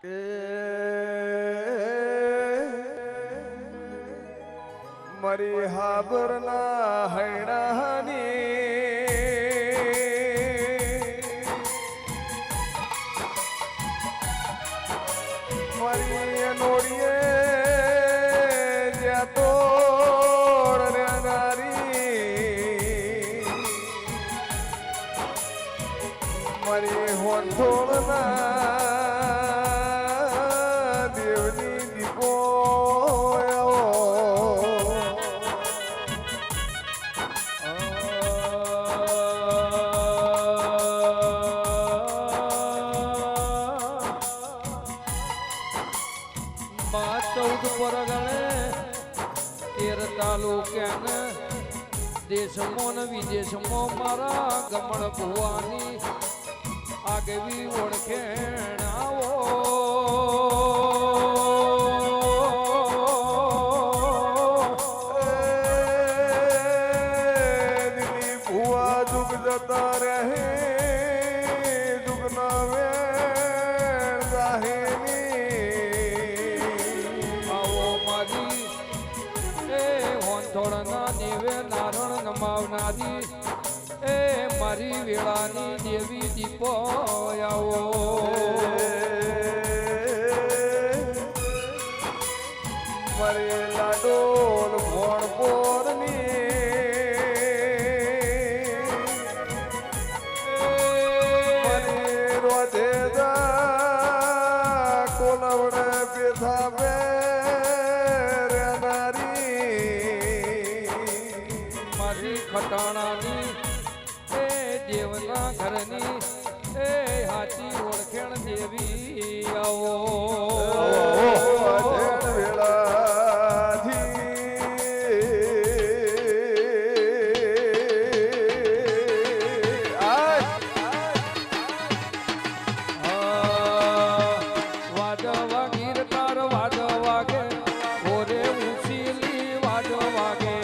કે મારી હાબરના હૈણાની મારી નોડીએ જ્યાં તોડ રેનારી મારી હોંથોળના દેશમાં ને વિદેશમાં મારા ગમણ ભુવાની આગવી ઓળખેણ આવો દિલ્હી ભુવા જુગ જતા રહે જુગ ના વેણ આવો મારી એ હોંથોળના દેવે નારણ નમાવનારી એ મારી વેળાની દેવી દીપો આવો મારે લાડોલ ભોણ પોરની મારે રોધેદા કોલવડે પેથા ખટાણાની એ દેવના ઘરની એ હાચી ઓળખેણ દેવી આવો વાજવા ગીર તાર વાજવા ગે ઓરે ઉસીલી વાજવા ગે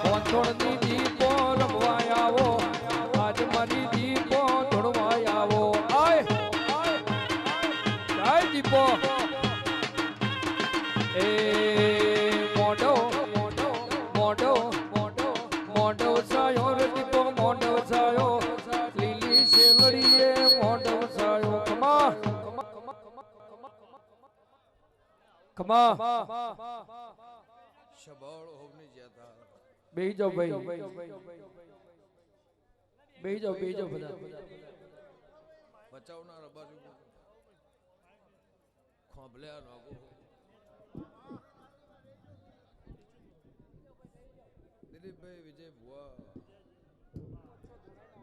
કોંથોળની દીપો રમવા આવો આજ મારી દીપો ધોળવા આવો આય દીપો એ મોઢો મોઢો મોઢો મોઢો મોઢો સાયો રે દીપો મોઢો સાયો લીલી શેલડીએ મોઢો સાયો કમા કમા શબાળ હોવની જ્યાતા બેહી જાઓ ભાઈ બેહી જાઓ બધા બચાવનાર બાજુ ખોબલ્યા નાગો દિલીપભાઈ વિજય ભુવા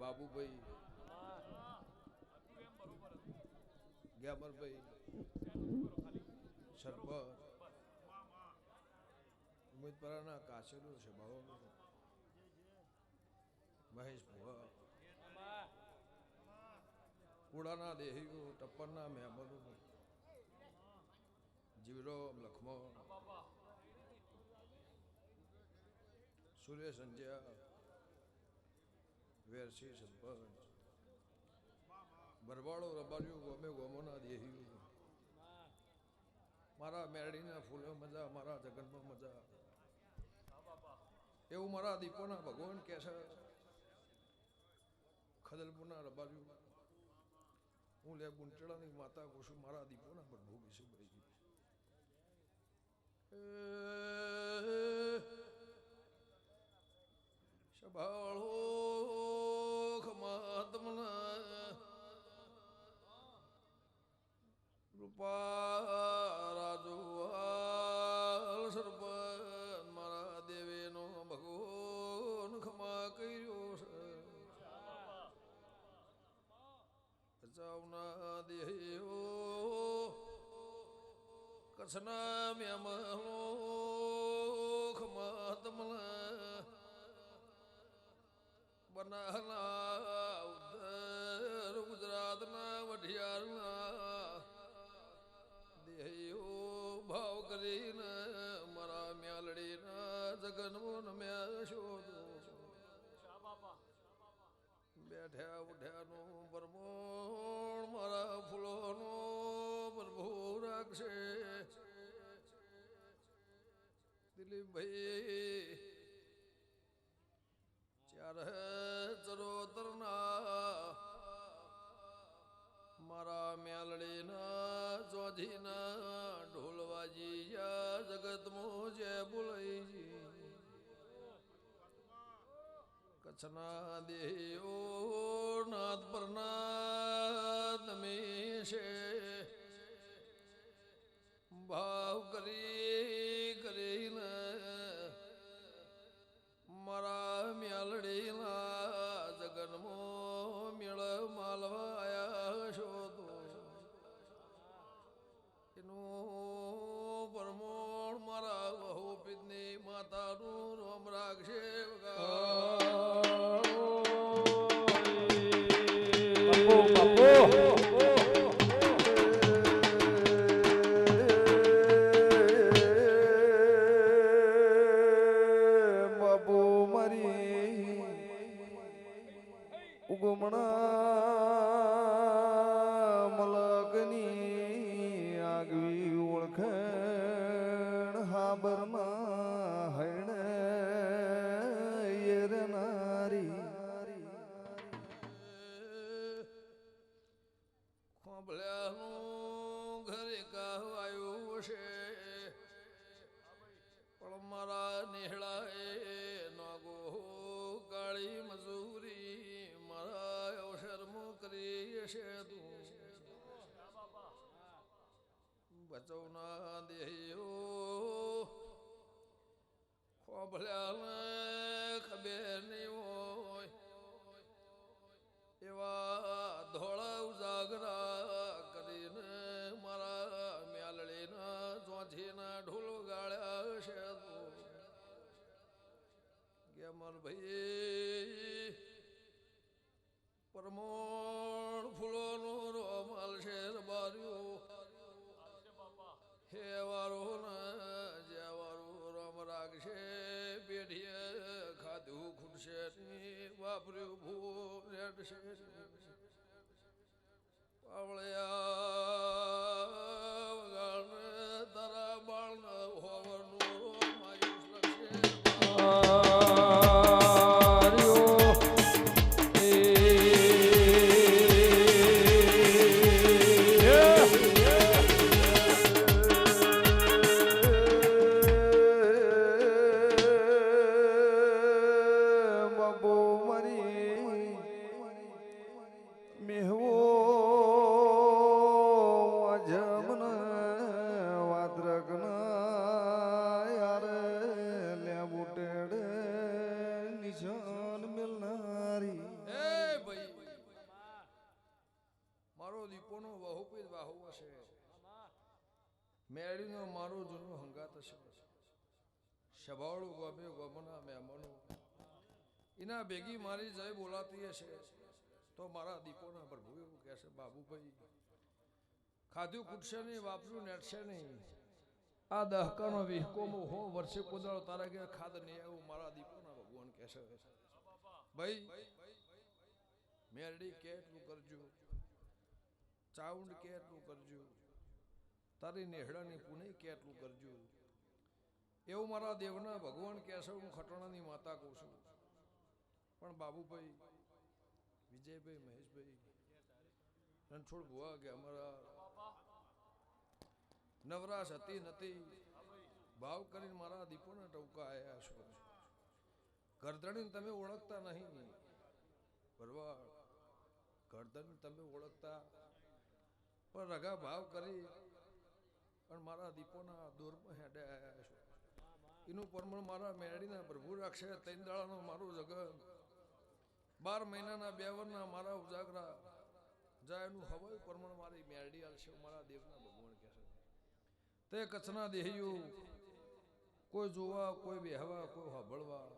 બાબુભાઈ ગ્યામરભાઈ સરપંચ ઉમેદવારના કાશેલું છે ભાવ મહેશ ભુવા કુડાના દેહીઓ ટપ્પરના મહેમાનો જીવરામ લખમણ સુરેશ અંજિયા વેરસી સરપંચ બરવાળો રબાર્યું ગોમે ગોમોના દેહીઓ મારા મેરડીના ફૂલો મજા મારા જગનમાં મજા એવું મારા દીપોના ભગવાન કહે છે ખદલપુરના રબાર્યું હું લે ગુંટડાની માતા કોશું મારા દીપોના પ્રભુ વિશે ભાઈ સભાળો ખમા તમના રૂપા રાજુ સરપંચ મારા દેવેનો ભગવાન ખમા કર્યો છે બચાવના દેહો કચ્છના મેમલો ખમા તમના બનાના ઉત્તર ગુજરાતના વઢિયારના દેહો ભાવ કરીને મારા મ્યાલડીના જગનમોન મેં શોધો બેઠ્યા ઉઠ્યાનું પરમોણ મારા ફૂલોનો પ્રભુ રાખશે દિલીપભાઈ ચાર ચરોતરના મારા મેલડીના ચોધીના ઢોલવાજી જગતમાં જે બોલાઈ કચ્છના દેહો નાથ પરના તમે છે ભાવ કરીને મારા મેલડીના જગનમાં મેળ માલવાયા છો તો એનું પરમોણ મારા બહુ પિતની માતાનું રોમ રાખશે બાપુ મારી ઉગમણા મલકની આગવી ઓળખણ હાબરમાં હૈણ યરનારી ખોબલ્યાનું ઘરે કહેવાયું છે પણ મારા નેહળાએ નાગો કાળી મજૂરી મારા અવસરમાં કરી છે તું બચવના દેહ્યો ખોબલ્યાને ખબર નહીં હોય એવા ધોળા ઉજાગરા કરીને મારા મ્યાલડીના ચોથીના ઢોલ ગાળ્યા છે ગેમર ભાઈ પરમોણ ફૂલોનું રોમાલ છે બાર્યું હે વારો ને જે વારો રોમ રાખશે પેઢીએ ખાધું ખૂટશે વાપર્યું ભૂ રેડશે પાવળિયા વગાડને તારા બાળને હોવરનું રોમ આયુષ લખશે મેળીનો મારો જૂનો હંગાત છે શભાળું ગમે ગમના મહેમાનો એના ભેગી મારી જય બોલાતી હશે તો મારા દીપોના પ્રભુ એવું કહેશે બાબુભાઈ ખાધું ખૂટશે નહીં વાપર્યું નેટશે નહીં આ દહકાનો વિહકોમાં હો વર્ષે કોદાળો તારા ઘેર ખાદ નહીં એવું મારા દીપોના ભગવાન કહેશે ભાઈ મેરડી કેટલું કરજો ચાઉંડ કેટલું કરજો તારી નેહડાની પુણે કેટલું કરજો એવું મારા દેવના ભગવાન કહેશે હું ખટોણાની માતા કહું છું પણ બાબુભાઈ વિજયભાઈ મહેશભાઈ રણછોડ ભુવા કે અમારા નવરાશ હતી નથી ભાવ કરીને મારા દીપોના ટવકા આવ્યા છો ગરદણીને તમે ઓળખતા નહીં ભરવાડ ગરદણ તમે ઓળખતા પણ રગા ભાવ કરી પણ મારા દીપોના દોરમાં હેડે આવ્યા છો એનું પ્રમાણ મારા મેરડીના પ્રભુ રાખશે ત્રણ દાડાનો મારું જગત 12 મહિનાના 2 વર્ષના મારા ઉજાગરા જાય એનું હવાયું પ્રમાણ મારી મેરડી હાલશે મારા દેવના ભગવાન કહેશે તે કચ્છના દેહીઓ કોઈ જોવા કોઈ બેહવા કોઈ સાંભળવા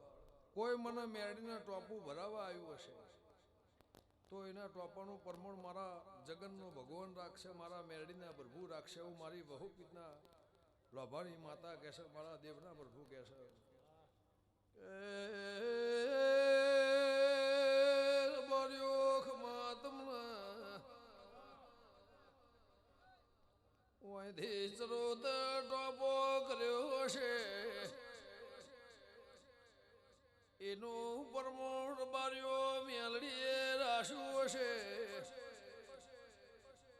કોઈ મને મેરડીના ટોપું ભરાવા આવ્યું હશે તો એના ટોપાનું પ્રમાણ મારા જગનનો ભગવાન રાખશે મારા મેરડીના પ્રભુ રાખશે હું મારી બહુ પિતના લોભાણી માતા કહેશે મારા દેવના પ્રભુ કહેશે બોલ્યો એનો પરમોડ બાર્યો મેલડીએ રાશું હશે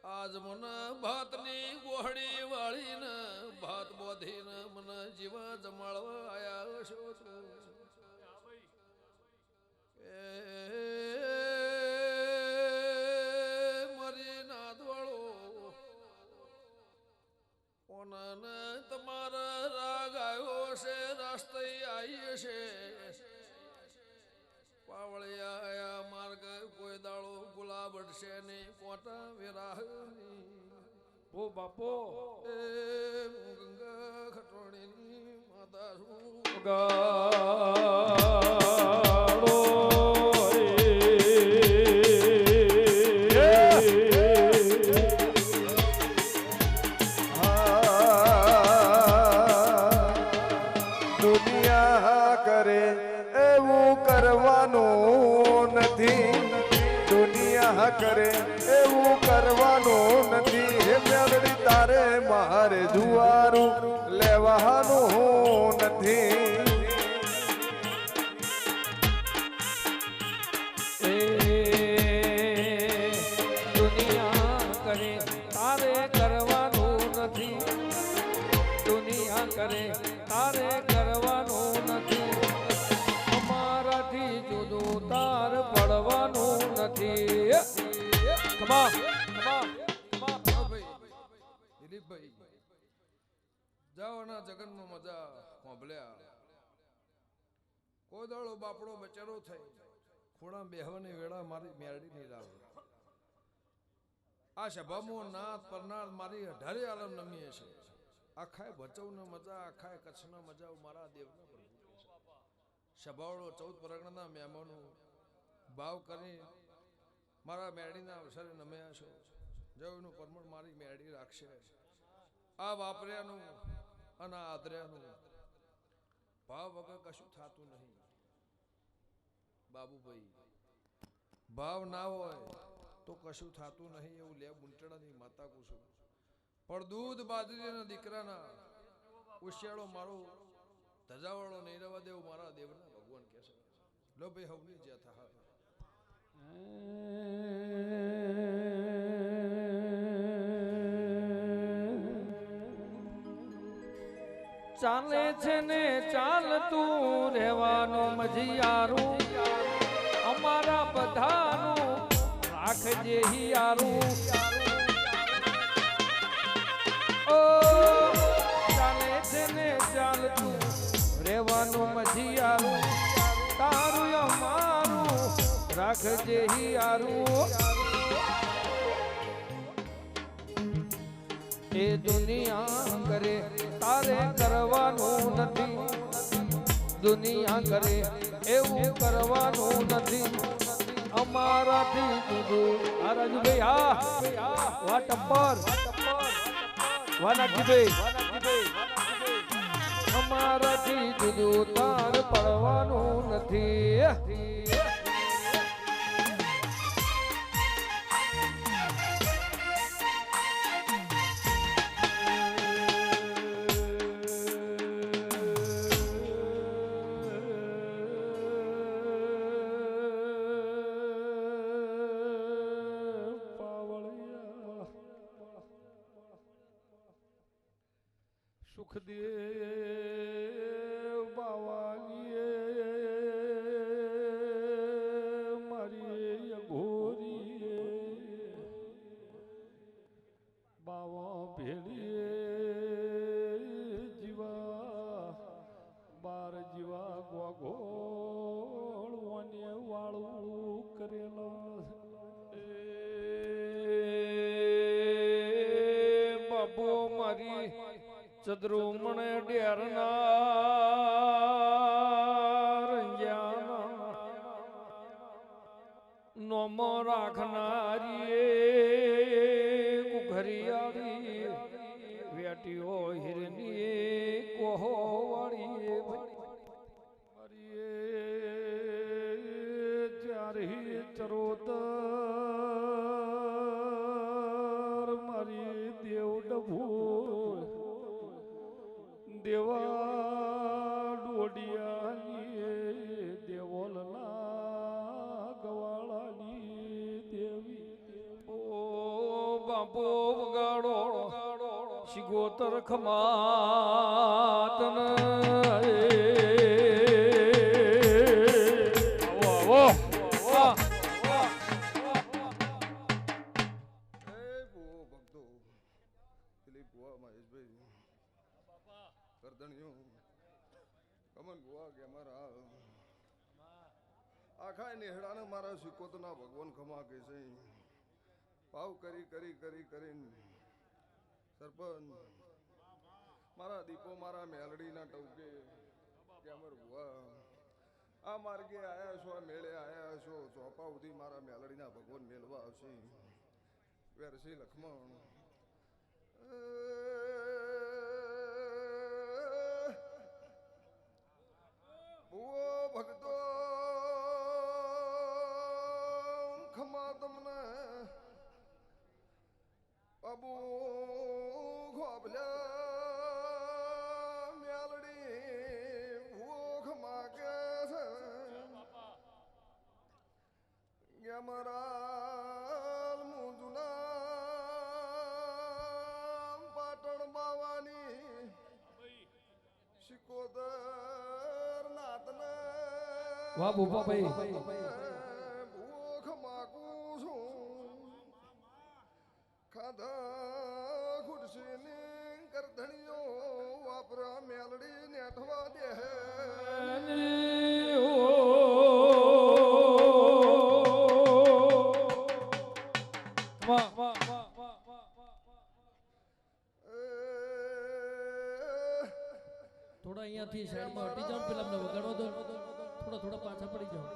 આજ મને ભાતની ગોહડી વાળીને ભાત બોધીને મને જીવા જમાડવા આયા હશો મારી નાદવાળો ઓનાને તમારા રાગ આવ્યો છે રાસ્તે આવી હશે પાવળિયા આયા માર્ગ કોઈ દાડો ગુલાબ અડશે નહીં કોટા વિરાહ ઓ બાપો એ ગંગા ખટોણીની માતા છું ગાળો દુનિયા કરે એવું કરવાનું નથી દુનિયા કરે એવું કરવાનું નથી હે મેળવી તારે મારે જુવારું લેવાનું નથી એ દુનિયા કરે તારે કરવાનું નથી દુનિયા કરે તારે કરવાનું નથી અમારાથી જુદું તાર પડવાનું નથી કમા કમા કમા દિલીપભાઈ જાઓના જગનમાં મજા કોંભળ્યા કોઈ દાડો બાપડો બચારો થઈ ખોડા બેહવાની વેળા મારી મેરડી નહીં લાવે આ સભામાં નાથ પરનાર મારી 18 આલમ નમીએ છે આખાય ભચવને મજા આખાય કચ્છના મજા મારા દેવના પ્રભુ સભાવડો 14 પરગણાના મહેમાનો ભાવ કરી મારા મેરડીના અવસરે નમ્યા છો જવનું પરમણ મારી મેરડી રાખશે આ વાપર્યાનું અને આદર્યાનું ભાવ વગર કશું થતું નહીં બાબુભાઈ ભાવ ના હોય તો કશું થતું નહીં એવું લે બુંટડાની માતા કુશું પણ દૂધ બાજરીના દીકરાના ઉશિયાળો મારો ધજાવાળો નહીં રહેવા દેવું મારા દેવના ભગવાન કહે છે લો ભાઈ હવની જ્યાં થા ચાલે છે ને ચાલતું રહેવાનું મજિયારું અમારા બધાનું રાખજે હિયારું ઓ ચાલે છે ને ચાલતું રહેવાનું મજિયારું તારું અમારું રાખજે હિયારું એ દુનિયા કરે તારે કરવાનું નથી દુનિયા કરે એવું કરવાનું નથી અમારાથી જુદું આ રાજુભાઈ વાહ ટપ્પર વાહ નાગજીભાઈ અમારાથી જુદું તાર પડવાનું નથી સુખદેવ બાવાલીએ મારી અઘોરીએ બાવા ભેળીએ જીવા બાર જીવા ગોગોળ વને વાળું કરેલા બાબો મારી ચદ્રુમણ ડેરનાર નોમ રાખનારી કુઘરિયાળી વેટીઓ હિરની કોહો વાળી ચારી ચરોતર મારી દેવ ડભુ દેવા ડોડિયાની દેવ બાપો વગાડો શિગોતર ખમાતન આવો ભક્તો પેલી ભુવા મહેશભાઈ કરદણીઓ કમન ભુવા કે મારા આખા નેહડાને મારા સિકોતના ભગવાન ખમા કે છે ભાવ કરી કરી કરી કરીને સરપંચ મારા દીપો મારા મેલડીના ટવકે કે અમર ભુવા આ માર્ગે આયા છો આ મેળે આયા છો ચોપા સુધી મારા મેલડીના ભગવાન મેળવા આવશે વેરસી લક્ષ્મણ ભુવો ભક્તો ખમા તમને અબુ ખોબલ્યા મેલડી ભુવો ખમા કે છે મારા મુજુના પાટણ બાવાની શિકોદર નાતને વાહ ભૂપાભાઈ ભૂખ માગું છું ખાધા ખુરશીની કરધણીઓ વાપરા મેલડી નેઠવા દે થોડા અહીંયાથી સાઈડમાં હટી જાઓ પેલા અમને વગાડવા દો થોડા થોડા પાછા પડી જાઓ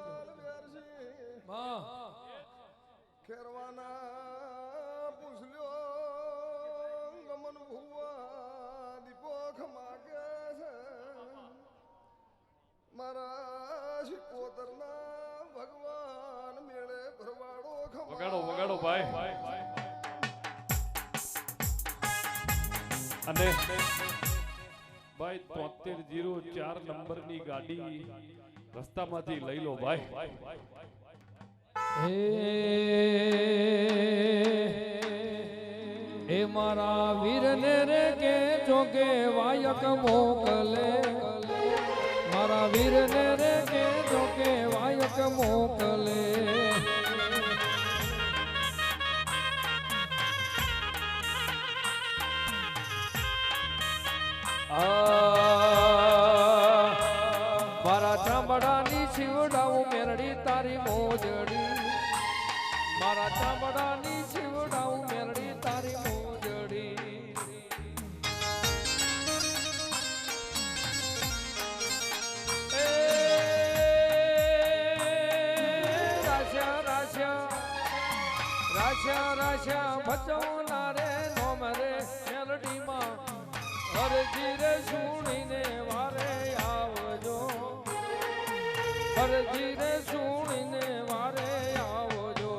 ખેરવાના પૂછલ્યો ગમન ભુવા દીપો ખમાગે છે મારા શિકોતરના ભગવાન મેળે ભરવાડો ખમા વગાડો ભાઈ અને ભાઈ 7304 નંબરની ગાડી રસ્તામાંથી લઈ લો ભાઈ હે મારા વીરને રે કે જોગે વાયક મોકલે મારા વીરને રે કે જોગે વાયક મોકલે મારા ચામડાની શિવડાવું મેરડી તારી મોજડી મારા ચામડાની શિવડાવું મેરડી તારી મોજડી એ રાશા રાશા રાશા રાશા ભચવના રે નોમ રે મેલડીમાં હરજી રે સુણીને વારે આવજો હરજી રે સુણીને વારે આવજો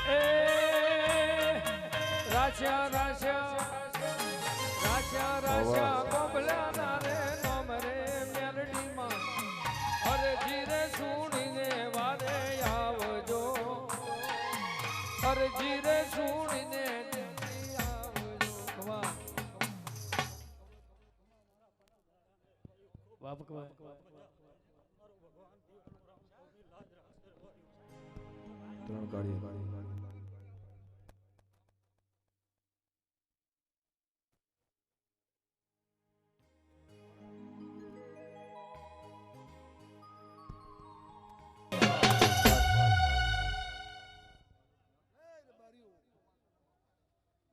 એ રાશા રાશા રાશા રાશા કોબલાના રે નોમ રે મેલડીમાં હરજી રે સુણીને વારે આવજો હરજી રે સુણીને આવજો વાહ ભગવાન ત્રણ ગાડી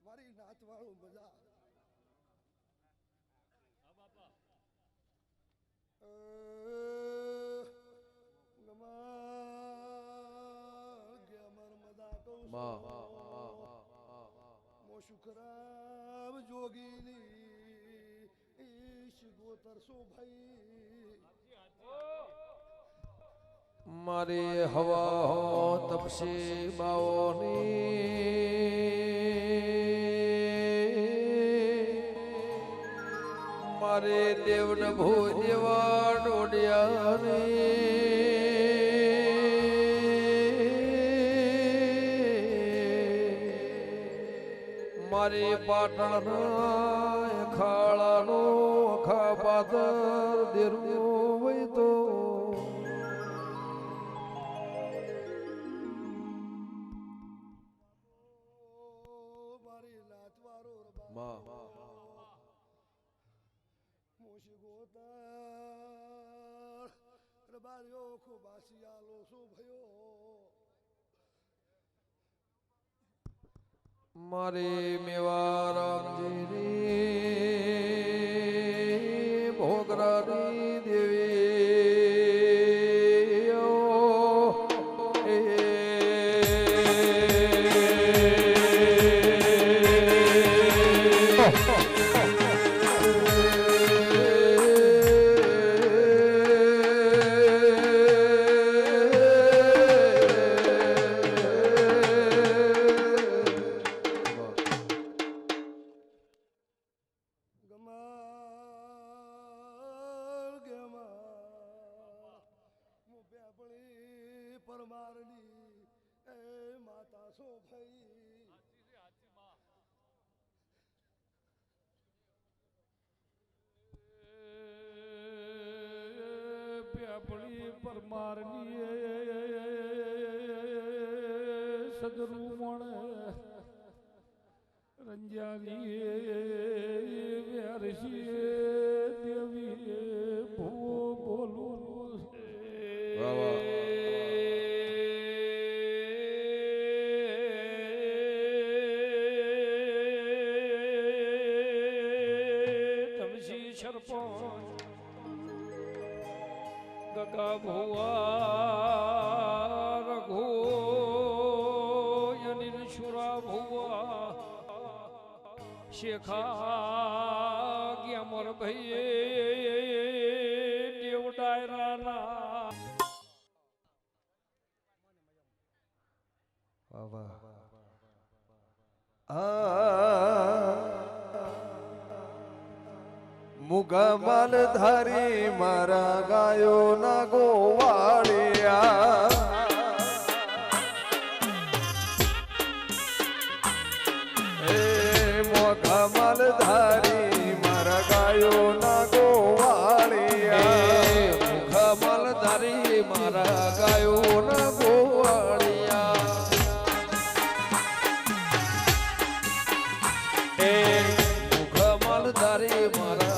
મારી નાત વાળું મજા શુકરામ જોગીની ઈશ ગોતરસો ભાઈ મારી હવા હો તપસી બાઓની મારે દેવન ભો દેવા ડોડિયા પાટણ ખાળાનો અખા પાદર દેરું હોય તો મારી નાચવારો માં મોશી ગોતા રબારીઓ ખૂબ આસિયાલો શું ભયો મારી મેવા રામજીની ભોગરાની દેવી પરમારની એ માતા સો ભાઈ પ્યાપડી પરમારની સદરૂ મણે રંજાલી વ્યારસી દેવી ભૂ બોલું વાહ વાહ ગગા ભુવા રઘો યનિલ શુરા ભુવા શેખા ગયા મોર ભાઈ દેવ ડાયરાના મુગા માલધારી મારા ગાયો ના ગોવાળિયા એ મોગા માલધારી મારા ગાયો ના ગોવાળિયા મુગા માલધારી મારા ગાયો ના ગોવાળિયા એ મુગા માલધારી મારા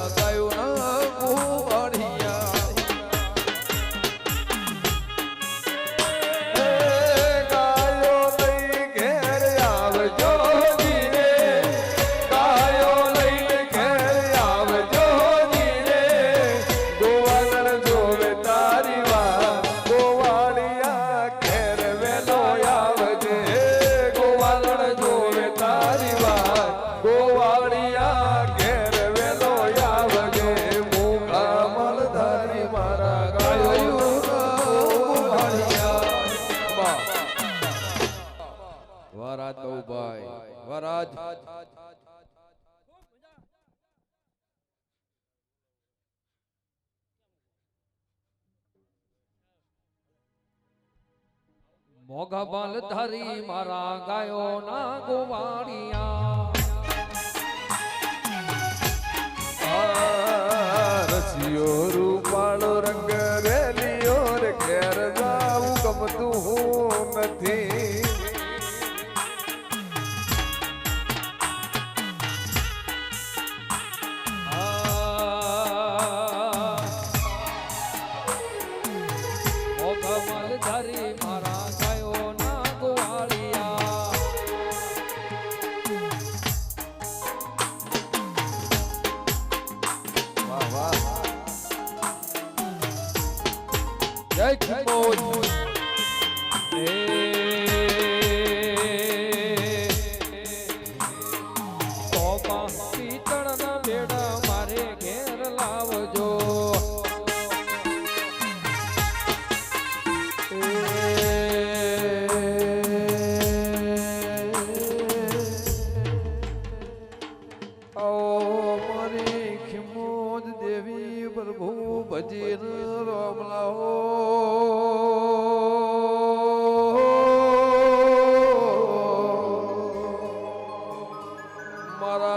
વરાજ બહુભાઈ વરાજ મોઘા બાલ ધારી મારા ગાયો ના ગોવાળિયા રસિયો રૂપાળો રંગ રેલિયો રે ઘેર જાવું ગમતું હું નથી ધારી મારા ગાયો ના ગોવાળિયા વાહ વાહ જય ખમોજ પિત્તળ ના બેડા મારે ઘેર લાવજો ભજીન રોમલાઓ મારા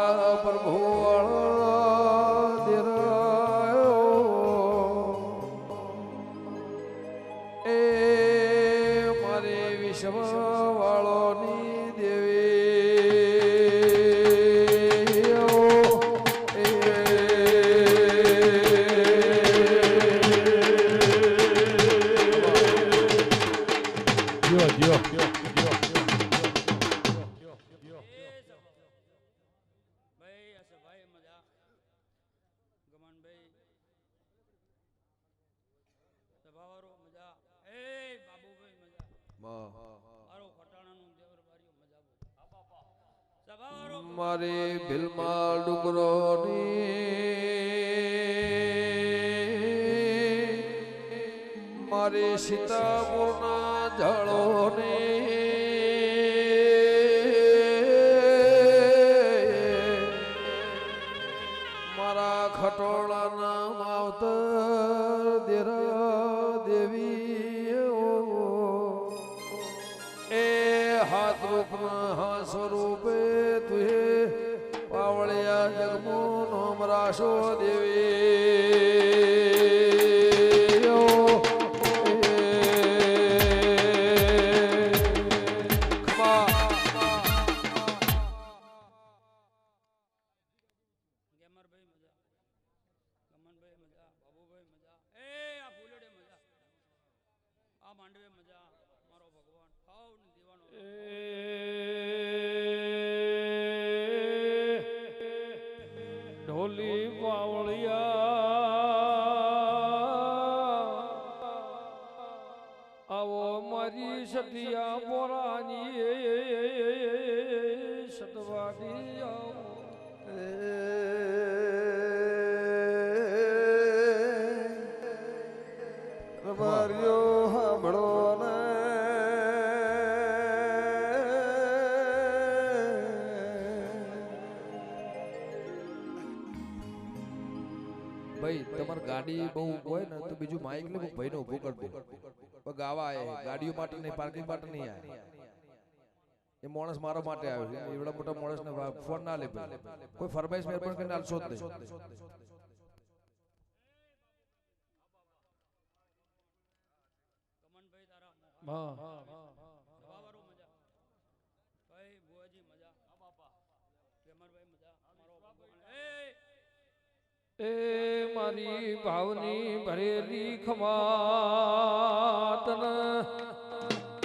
ભાઈ સભાવારો મજા એ બાબુભાઈ મજા મારો ખટાણાનું દેવર બારીઓ મજા સભાવારો મારી ભીલમાં ડુંગરો મારી સીતાપુરના જળો મારા ખટોળાના માવતર દેરા દેવી એ હાથ રૂપના હા સ્વરૂપે તુહે પાવળિયા જગમો નોમ રાશો દેવી ગેમરભાઈ મજા ગમનભાઈ મજા બાબુભાઈ મજા એ આ ફૂલડે મજા આ માંડવે મજા મારો ભગવાન હાવ ને દીવાનો ઢોલી પાવળિયા આવો મારી સતિયા પોરાની સતવાડી આવો રબારીઓ સાંભળો ને ભાઈ તમારી ગાડી બહુ હોય ને તો બીજું માઇક લે ભાઈ ને ઉભો કરી દે ગાવા આય ગાડીઓ માટે નહીં પાર્કિંગ માટે નહીં આય એ માણસ મારા માટે આવ્યો છે એવડા મોટા માણસ ને ફોન ના લે કોઈ ફરમાઈશ મહેરબાન કરીને આલશો જ નહીં ગમનભાઈ તારા હા સભાવારો મજા ભાઈ ભુવાજી મજા આ બાપા ગેમરભાઈ મજા મારો ભગવાન એ મારી ભાવની ભરેલી ખમાતન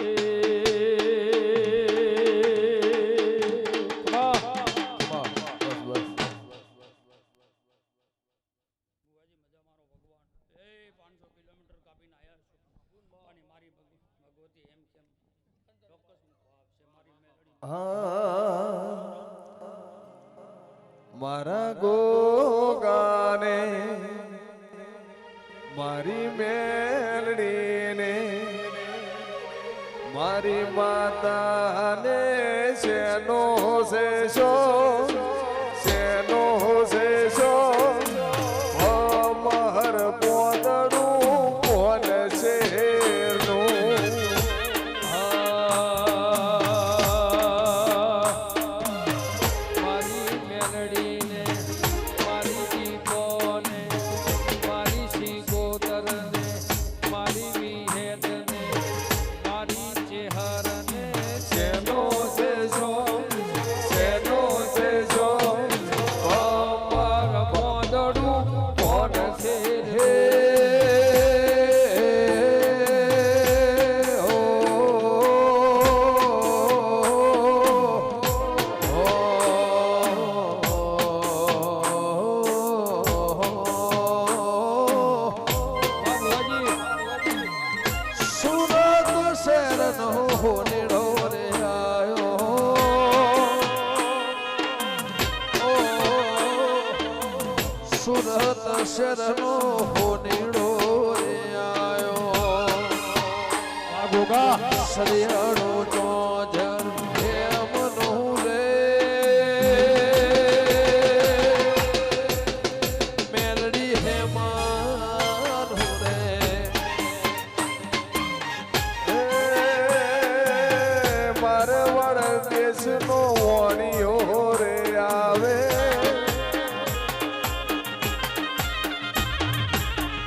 એ ભુવાજી મજા મારો ભગવાન એ 500 કિલોમીટર કાપીને આયા છું અને મારી ભગવતી એમ કેમ ચોક્કસ આપશે મારી મેલડી મારા ગોગાને મારી મેલડીને મારી માતાને શેનો શેષો શેનો શેષો અમર પોતડું કોન શેરનું મારી મેલડીને મારી દીપોને મારી શીગોતરને મારી વિહેતને મારી ચેહરને શેનો શેષો શેનો શેષો અમર પોદડું કોણ છે રે સુરત શહેરનો હોનેડો રે આયો સુરત શહેરનો હોનેડો રે આયો સરિયાળો ચોજર હેમનો રે મેલડી હેમાન રે મારવાડ દેશનો વાણિયો રે આવે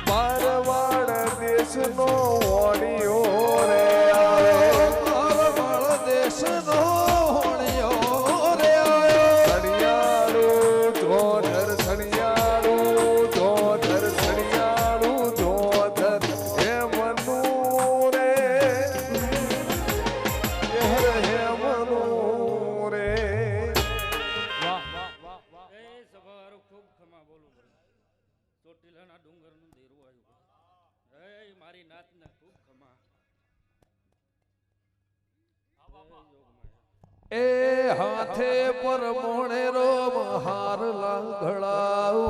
મારવાડ દેશનો વાણિયો રે આવે મારવાડ દેશનો હોણિયો રે આયો સણિયાળું ધોધર સણિયાળું ધોધર સણિયાળું ધોધર હે મનુ રે હે મનુ રે એ સભાવારો ખૂબ ખમા બોલું ચોટીલાના ડુંગરનું દેરું આવ્યું હે મારી નાતને ખૂબ ખમા એ હાથે પર મોણે રોમ હાર લાગળાઓ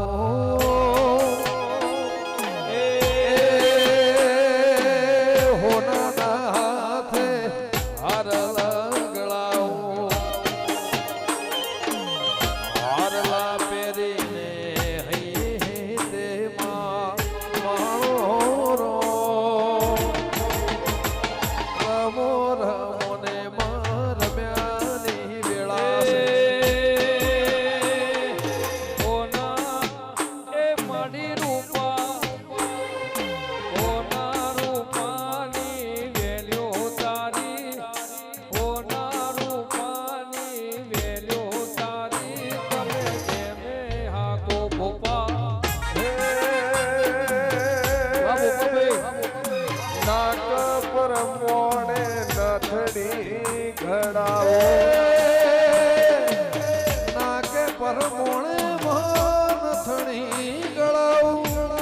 એ હોના હાથે હાર લાગળાઓ હારલા પહેરીને હૈ તે મારો રમો રમોને નાકે પર મોણે નથણી ગળાવું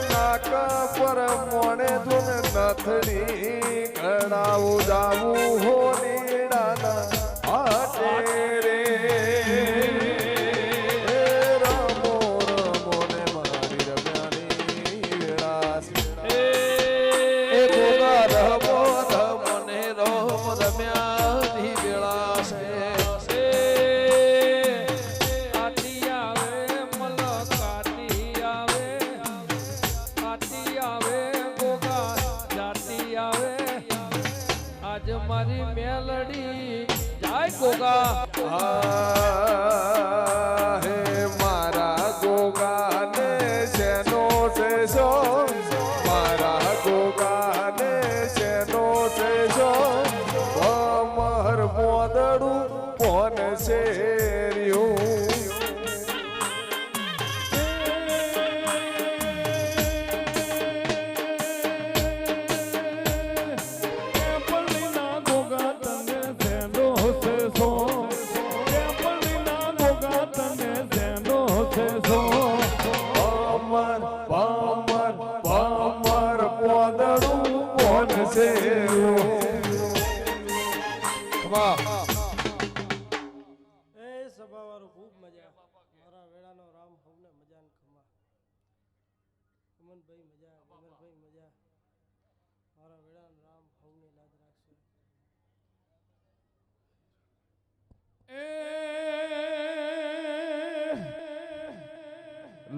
નાકા પર મોણે ધૂન નથણી ગળાવું જાવું હો નીડાના હાટે રે રમો રમો ને મારી રમ્યાની વેળા રમો રમોને રોમ રમ્યાની વેળા છે આટી આવે મલ કાટી આવે આટી આવે ગોગા જાતી આવે આજ મારી મેલડી જાય ગોગા હે મારા ગોગાને શેનો છે સો મારા ગોગાને શેનો છે સો અમર મોદડું કોન શેર્યું સભાવાળું ખૂબ મજા મારા વેળાનો રામ હવને મજા ને ખમા અમનભાઈ મજા અમરભાઈ મજા મારા વેળાનો રામ હવને લાજ રાખશે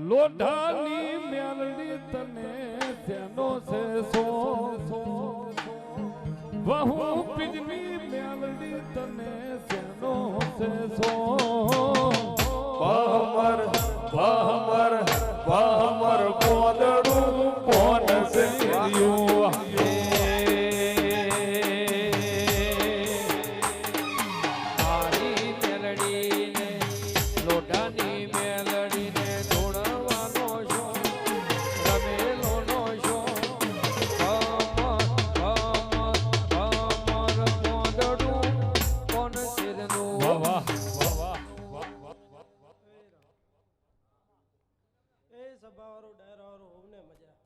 લોઢાની મેલડી તને તેનો છે સો બહુ પીજની મેલડી તને તેનો છે સો બહમર બહમર બહમર પોદડું કોન શેર્યું મારી મેલડીને લોઢાની મેલડીને ધૂણવાનો છો રમેલોનો છો મોદડું કોણ શિરનું એ સભાવાળું ડાયરાવાળું હવને મજા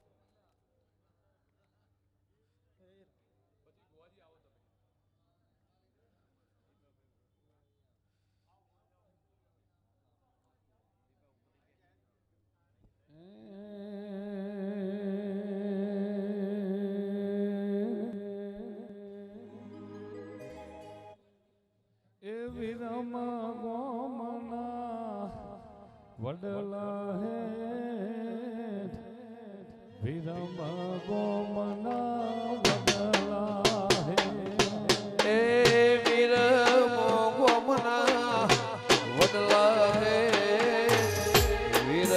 એ વિરમા ગોમના વડલા હે વિરમા ગોમના વડલા હે એ વીર ગોમના વડલા હે વીર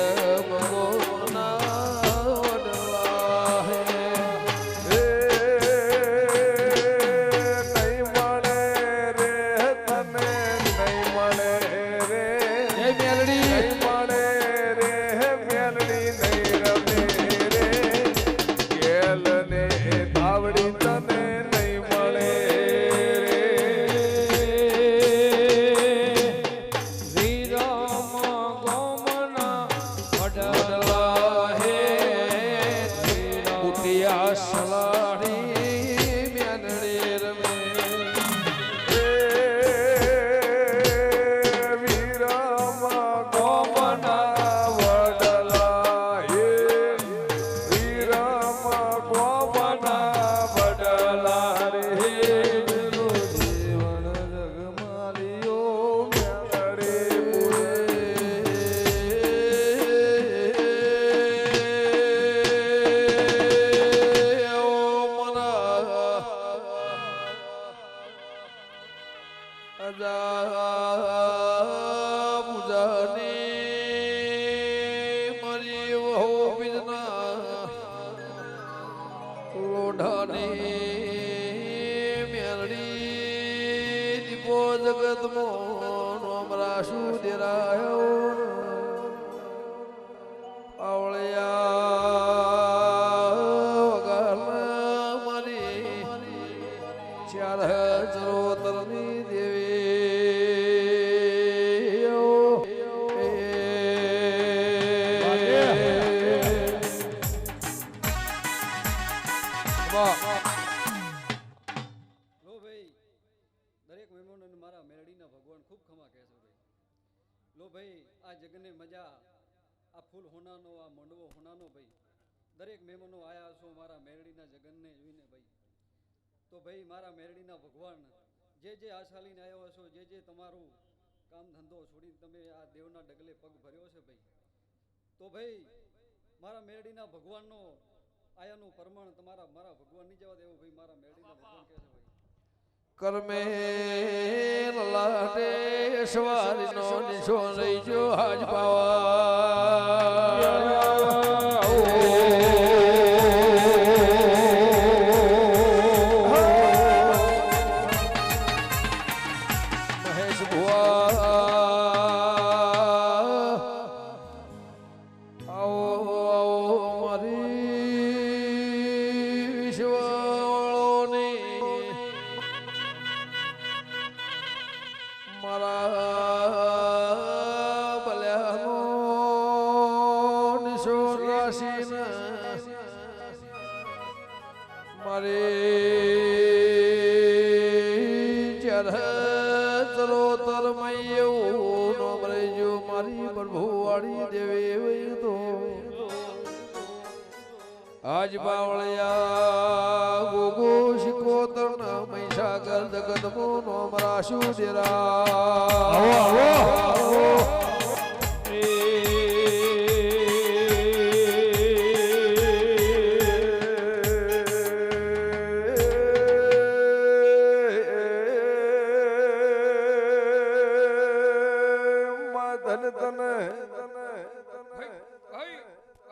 ગોમના વડલા હે નહીં મળે રે તને નહીં મળે રે મેલડી નહીં મળે રે મેલડી નહીં રમે રે કેલ ને લો ભાઈ આ જગને મજા આ ફૂલ હોનાનો આ મંડવો હોનાનો ભાઈ દરેક મહેમાનો આયા છો મારા મેરડીના જગનને જોઈને ભાઈ તો ભાઈ મારા મેરડીના ભગવાન જે આશા લઈને આવ્યા છો જે તમારું કામ ધંધો છોડીને તમે આ દેવના ડગલે પગ ભર્યો છે ભાઈ તો ભાઈ મારા મેરડીના ભગવાનનો આયાનું પ્રમાણ મારા ભગવાન નહીં જવા દેવો ભાઈ મારા મેરડીના ભગવાન કહે છે ભાઈ કર્મે લાડેશ્વરીનો નિશો લઈજો હાજ મહેશ ભુવા આવો મારી વિશ્વની મારા બલ્યાનો નિશો રાશિને મારી ચરોતર મૈયું નો મરેજો મારી પ્રભુવાળી દેવી તો આજ બાવળિયા ગોગો શિકોતર ના મહીસાગર જગતમો નો મરાશુ ડેરા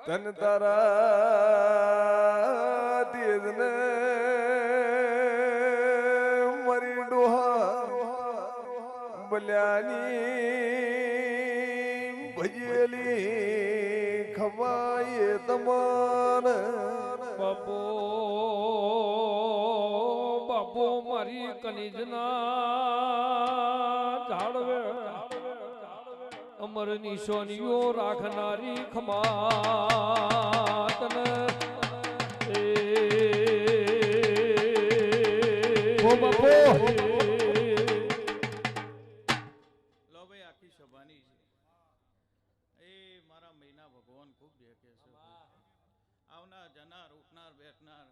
તન તારા દેદને મરી ડોહા બલ્યાની ભજેલી ખવાય તમાર બાપો બાપો મારી કનિજના ઝાડવે અમર નિશાનીઓ રાખનારી ખમાતન લો ભાઈ આખી સભાની છે એ મારા મહિના ભગવાન ખૂબ દેખે છે આવનાર જનાર ઉઠનાર બેઠનાર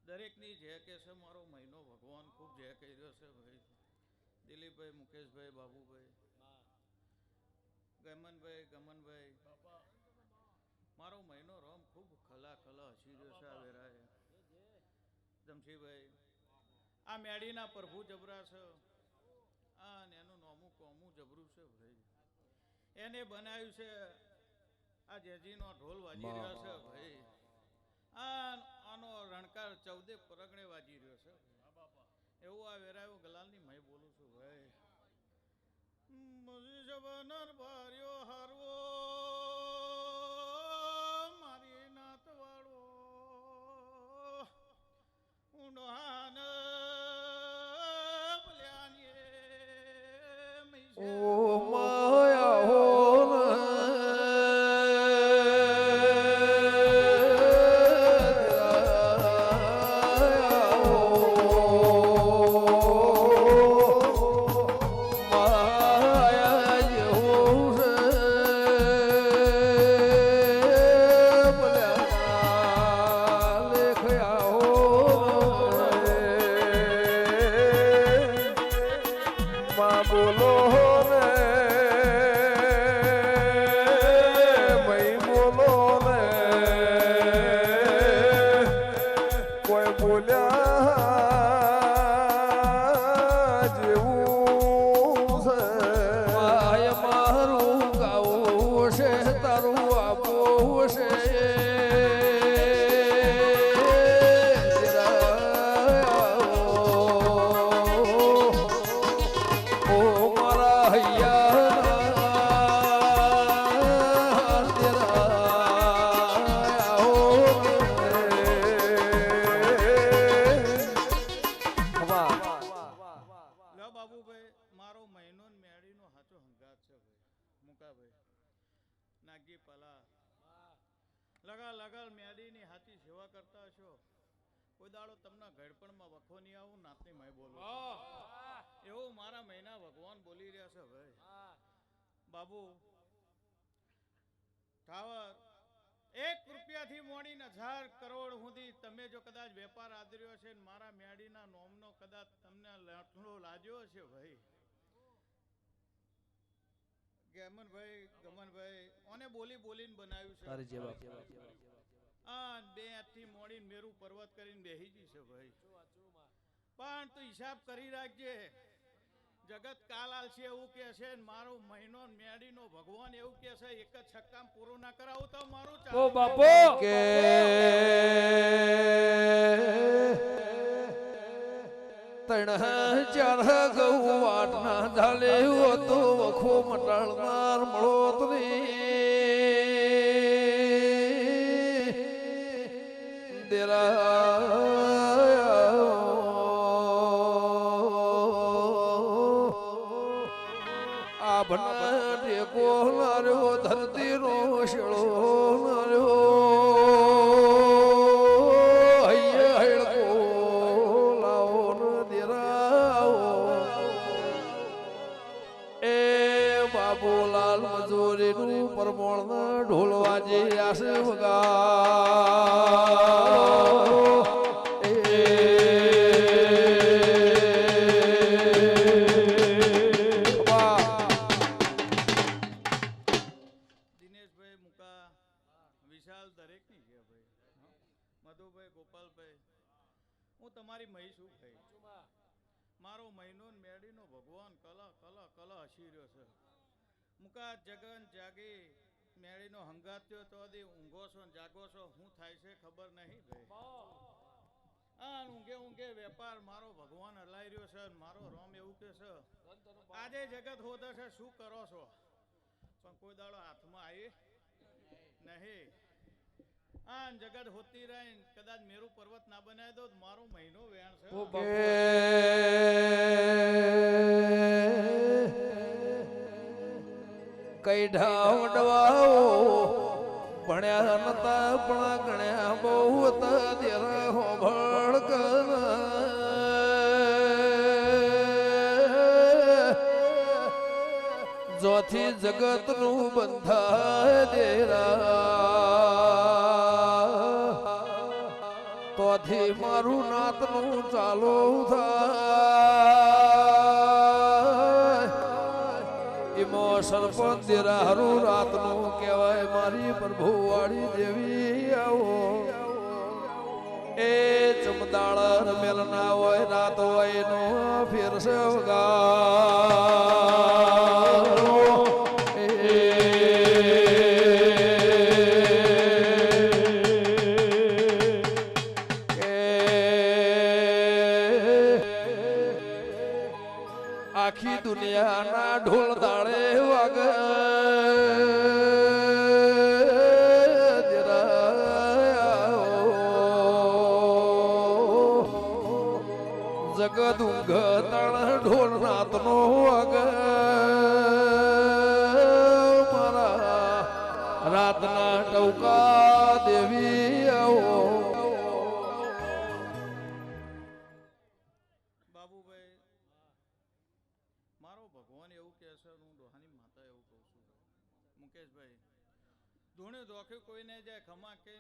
દરેકની જે કે છે મારો મહિનો ભગવાન ખૂબ જે કહી રહ્યો છે ભાઈ દિલીપભાઈ મુકેશભાઈ બાબુભાઈ ગમનભાઈ મારો મહિનો રોમ ખૂબ ખલા હસી રહ્યો છે આ વેરાએ જમશીભાઈ આ મેડીના પ્રભુ જબરા છે આ એનું નોમું કોમું જબરું છે ભાઈ એને બનાવ્યું છે આ જેજીનો ઢોલ વાજી રહ્યો છે ભાઈ આનો રણકાર 14 પરગણે વાજી રહ્યો છે એવું આ વેરાયો ગલાલની મય બોલું છું ભાઈ મજી જવાનર ભાર્યો હારવો મારી નાત વાળો ઊંડહાન ઓ માયા હો લગા મેડીની હાથી સેવા કરતા છો કોઈ દાડો તમને ઘડપણમાં વખો નહીં આવું નાતની મય બોલું એવું મારા મહિના ભગવાન બોલી રહ્યા છે ભાઈ બાબુ ઠાવર 1 રૂપિયાથી મોડીને 1000 કરોડ સુધી તમે જો કદાચ વેપાર આદર્યો છે ને મારા મેડીના નોમનો કદાચ તમને લઠલો લાગ્યો છે ભાઈ ગમનભાઈ ઓને બોલીને બનાવ્યું છે તારી જેવા આ બે હાથથી મોડીને મેરું પર્વત કરીને બેહી ગઈ છે ભાઈ પણ તું હિસાબ કરી રાખજે જગત કાલાલ છે એવું કે છે મારો મહિનો મેડીનો ભગવાન એવું કે છે એક જ છક્કામાં પૂરું ના કરાવું તો મારું ઓ બાપો કે તણ ચાર ગૌ વાટ ના ઝાલે તો વખો મટાળનાર મળો ટેકો નાર્યો ધરતી નો શેળો નાર્યો હૈયે હૈડકો લાવો ન દેરાવો એ બાબુલાલ મજૂરીનું પરમોણ ઢોલ વાજે આશે વગાડો તમારી મહી શું થઈ મારો મહિનો મેડીનો ભગવાન કલા હસી રહ્યો છે મુકા જગન જાગી મેડીનો હંગાત્યો તો ઊંઘો છો ને જાગો છો શું થાય છે ખબર નહીં ભાઈ આ ઊંઘે વેપાર મારો ભગવાન હલાઈ રહ્યો છે મારો રોમ એવું કે છે આજે જગત હોતે છે શું કરો છો પણ કોઈ દાડો હાથમાં આવી નહીં આ જગત હોતી રહી કદાચ મેરું પર્વત ના બનાવી દો મારો મહિનો વેણ છે કઈ ઢાવડવાઓ ભણ્યા નતા પણ ગણ્યા બહુ હતા દેરા હોભળ કર જોથી જગત નું બંધાય દેરા તોથી મારું નાતનું ચાલો થાય એમો સરપંચ દેરારું રાતનું કહેવાય મારી પ્રભુ વાળી દેવી આવો એ ચમદાળ મેલ ના હોય રાત હોય નો ફેરસે વગાડો આખી દુનિયાના ઢોલ તાળે વાગ જગત ઊંઘ તણ ઢોલ રાતનો વાગ મારા રાતના ટૌકા દેવી આવો ધૂણે ધોખે કોઈને જાય ખમા કે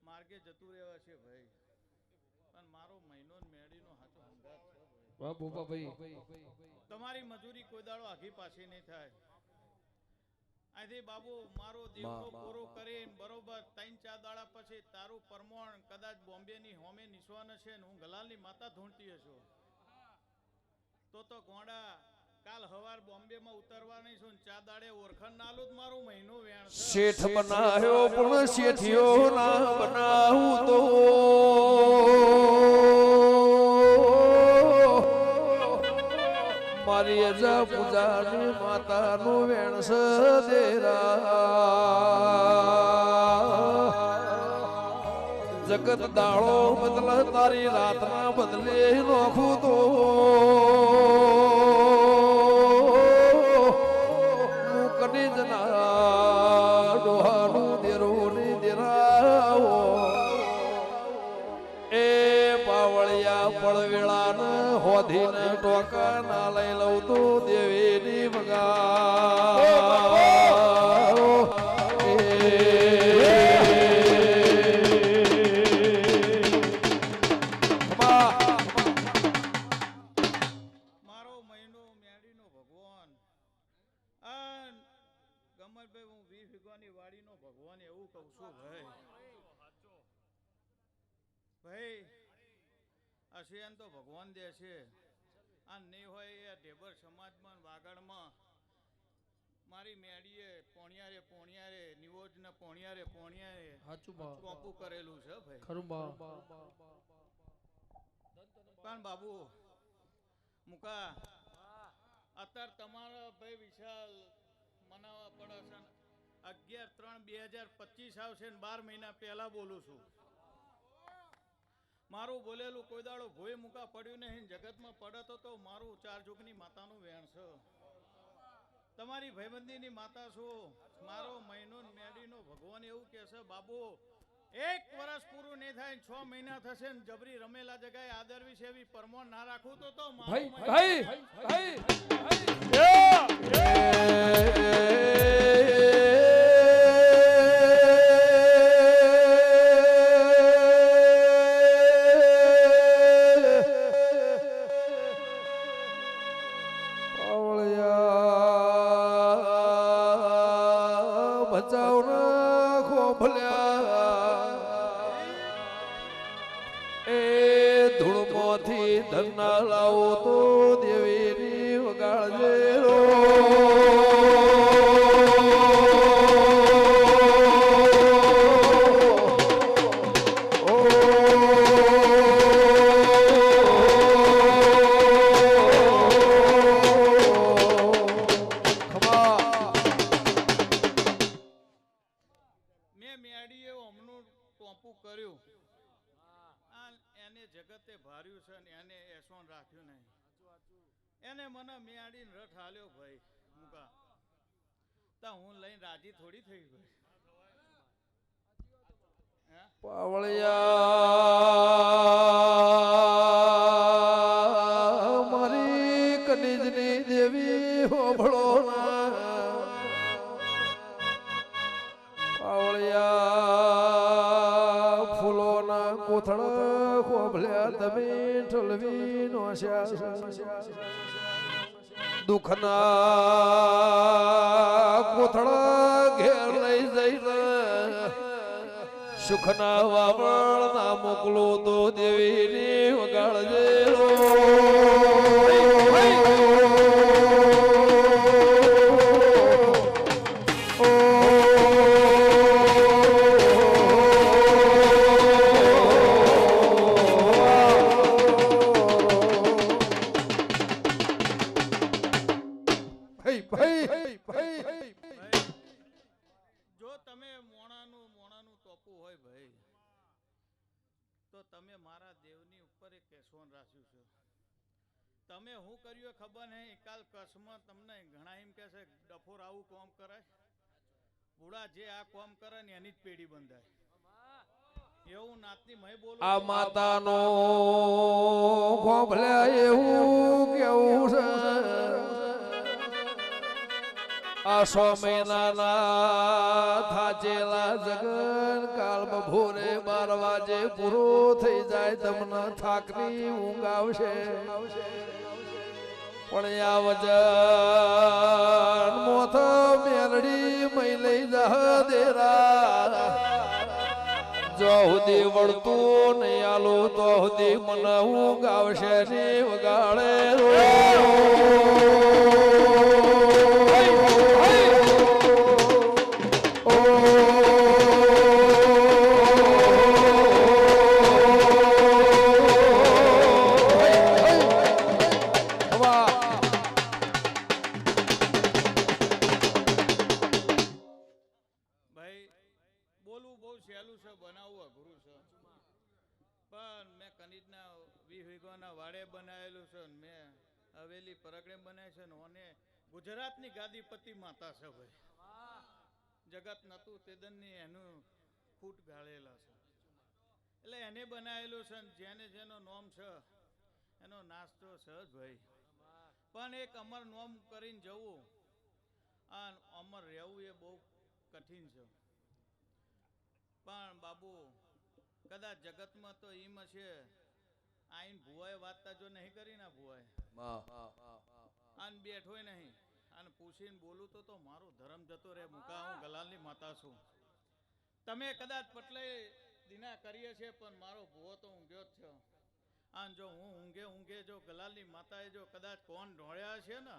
માર્ગે જતું રહેવા છે ભાઈ પણ મારો મહિનો મેડીનો હાથો હંગાત છે વાહ બોપા ભાઈ તમારી મજૂરી કોઈ દાડો આઘી પાછી નહીં થાય આથી બાબુ મારો દિવસો પૂરો કરીને બરોબર 3-4 દાડા પછી તારું પરમોણ કદાચ બોમ્બે ની હોમે નિસવાન છે ને હું ગલાલની માતા ધૂણતી હશું તો ગોંડા કાલ હવાર બોમ્બે માં ઉતરવાની છું 4 દાડે ઓરખણ નાલું મારું મહિનો વેણ છે શેઠ બનાયો પણ શેઠિયો ના બનાવું તો મારી અજા પૂજાની માતાનું વેણ છે દેરા જગત દાળો બદલ તારી રાતના બદલે નોખું તો ડોહાનું દેરું ની દેરાવો એ પાવળિયા પડવેળા હોધીને ટોકા ના લઈ લઉં તો દેવીની મગા સમરભાઈ હું 20 વીઘાની વાડીનો ભગવાન એવું કહું છું ભાઈ ભાઈ આ શિયાન તો ભગવાન દે છે આ નહીં હોય એ ઢેબર સમાજમાં વાગડમાં મારી મેડીએ પોણિયારે નિવોજના પોણિયારે સાચું બા કોપું કરેલું છે ભાઈ ખરું બા પણ બાબુ મુકા અત્યારે તમારા ભાઈ વિશાલ મનાવવા પડે છે 11/3/2025 આવશે ને 12 મહિના પહેલા બોલું છું મારું બોલેલું કોઈ દાડો ભોય મુકા પડ્યું નહીં જગતમાં પડતો તો મારું 4 જુગની માતાનું વેણ છે તમારી ભાઈબંધીની માતા છું મારો મહિનો મેડીનો ભગવાન એવું કહે છે બાબુ 1 વર્ષ પૂરું નહીં થાય 6 મહિના થશે ને જબરી રમેલા જગ્યાએ આદર વિશે એવી પરમોણ ના રાખું તો ભાઈ મારું ભાઈ ભાઈ બચાવના ખોભલ્યા એ ધૂળમાંથી ધરના લાવો તો દેવીની વગાડજે રો કર્યું એને જગતે ભાર્યું છે ને એને એસોન રાખ્યું નહીં એને મને મેળીને રથ હાલ્યો ભાઈ મુકા તા હું લઈને રાજી થોડી થઈ ભાઈ પાવળિયા મારી કનીજની દેવી હોભળો પાવળિયા ફૂલોના કોથળા ખોભલ્યા તમે ઠલવી નોશ્યા દુઃખના કોથળા ઘેર લઈ જઈને સુખના વાવળ ના મોકલો તો દેવીની વગાડજે જો તમે મોણાનું ટોપું હોય ભાઈ તો તમે મારા દેવની ઉપર એક કેસવન રાખ્યું છે તમે હું કર્યું ખબર નહીં કાલ કચ્છમાં તમને ઘણા એમ કે છે ડફોર આવું કોમ કરે બુડા જે આ કોમ કરે ને એની જ પેઢી બંધાય એવું નાતની મય બોલું આ માતાનો ખોભલ્યા એવું કેવું છે આ 6 મહિનાના થાચેલા જગન કાલ બપોરે 12 વાગે પૂરો થઈ જાય તમને થાકની ઊંઘ આવશે પણ આ વજન મોથ મેલડી મય લઈ જા દેરા જો સુધી વળતું નહીં આલો તો સુધી મને ઊંઘ આવશે ને વગાડે બોલવું બહુ સહેલું છે બનાવવું અઘરું છે પણ મેં કનીજના 20 વીઘાના વાડે બનાવેલું છે મેં હવેલી પરગડે બનાવી છે ને અને ગુજરાતની ગાદીપતિ માતા છે ભાઈ જગત નતું તેદનની એનું ફૂટ ગાળેલા છે એટલે એને બનાવેલું છે ને જેને જેનો નોમ છે એનો નાસ્તો છે જ ભાઈ પણ એક અમર નોમ કરીને જવું આ અમર રહેવું એ બહુ કઠિન છે પણ બાબુ કદાચ જગતમાં તો એમ છે આઈન ભુવાએ વાતતા જો નહીં કરી ના ભુવાએ આન બેઠોય નહીં અને પૂછે પોષીને બોલું તો મારું ધર્મ જતો રહે. મુકા હું ગલાલની માતા છું. તમે કદાચ પટલે દિના કરીએ છે પણ મારો ભૂવો તો ઊંઘ્યો જ છે. આન જો હું ઊંઘે જો ગલાલની માતાએ જો કદાચ કોણ ઢોળ્યા છે ને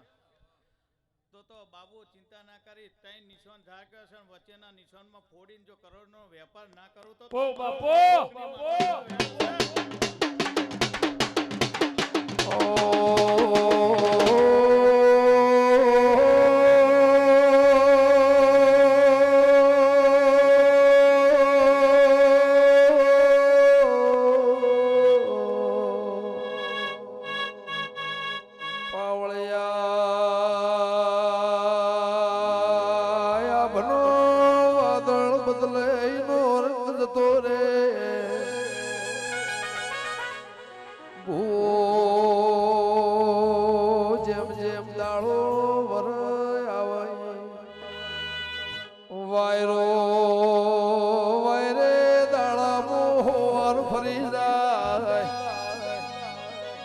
તો બાબુ ચિંતા ના કરી 3 નિશાન ઝાક્યા છે વચ્ચેના નિશાનમાં ફોડીને જો કરોડનો વેપાર ના કરું તો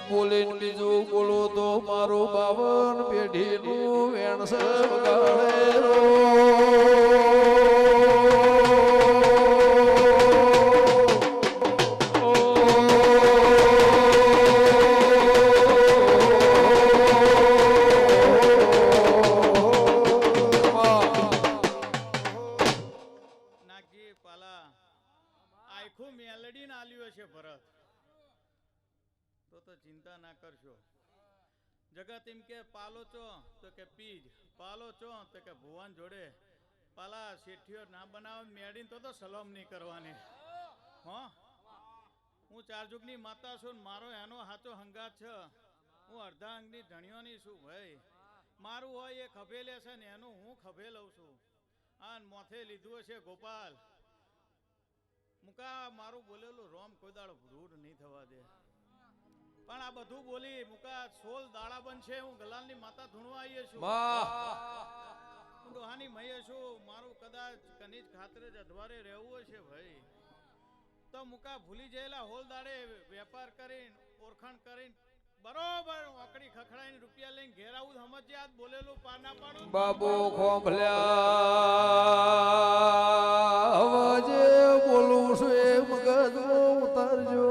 બોલીને બીજું બોલો તો મારું 52 પેઢીનું વેણસ વગાડે નાગજી પાલા આખું મેલડી ના આલ્યો છે ભરત તો ચિંતા ના કરશો. જગત એમ કે પાલો ચો તો કે પીજ, પાલો ચો તો કે ભુવન જોડે પાલા શેઠીઓ ના બનાવે મેડીને તો સલામ નહીં કરવાની. હા હું ચારજુગની માતા છું, મારો એનો હાચો હંગાત છે. હું અડધા અંગની ધણીઓની છું ભાઈ. મારું હોય એ ખભે લે છે ને એનું હું ખભે લઉં છું. આ મોથે લીધું હશે ગોપાલ મુકા મારું બોલેલું રોમ કોઈ દાડો રૂઢ નહીં થવા દે. પણ આ બધું બોલી મુકા 16 દાડા બનશે. હું ગલાલની માતા ધૂણવા આવીએ છું. હું ડોહાની મઈએ છું. મારું કદાચ કનીજ ખાતરે જ અધવારે રહેવું હશે ભાઈ તો મુકા ભૂલી ગયેલા હોલ દાડે વેપાર કરીને ઓળખાણ કરીને બરોબર ઓકડી ખખડાઈને રૂપિયા લઈને ઘેર આવું સમજે. આજ બોલેલું પાર ના પાડું બાબુ ખોંભલ્યા અવાજે બોલું છું એ મગજમાં ઉતારજો.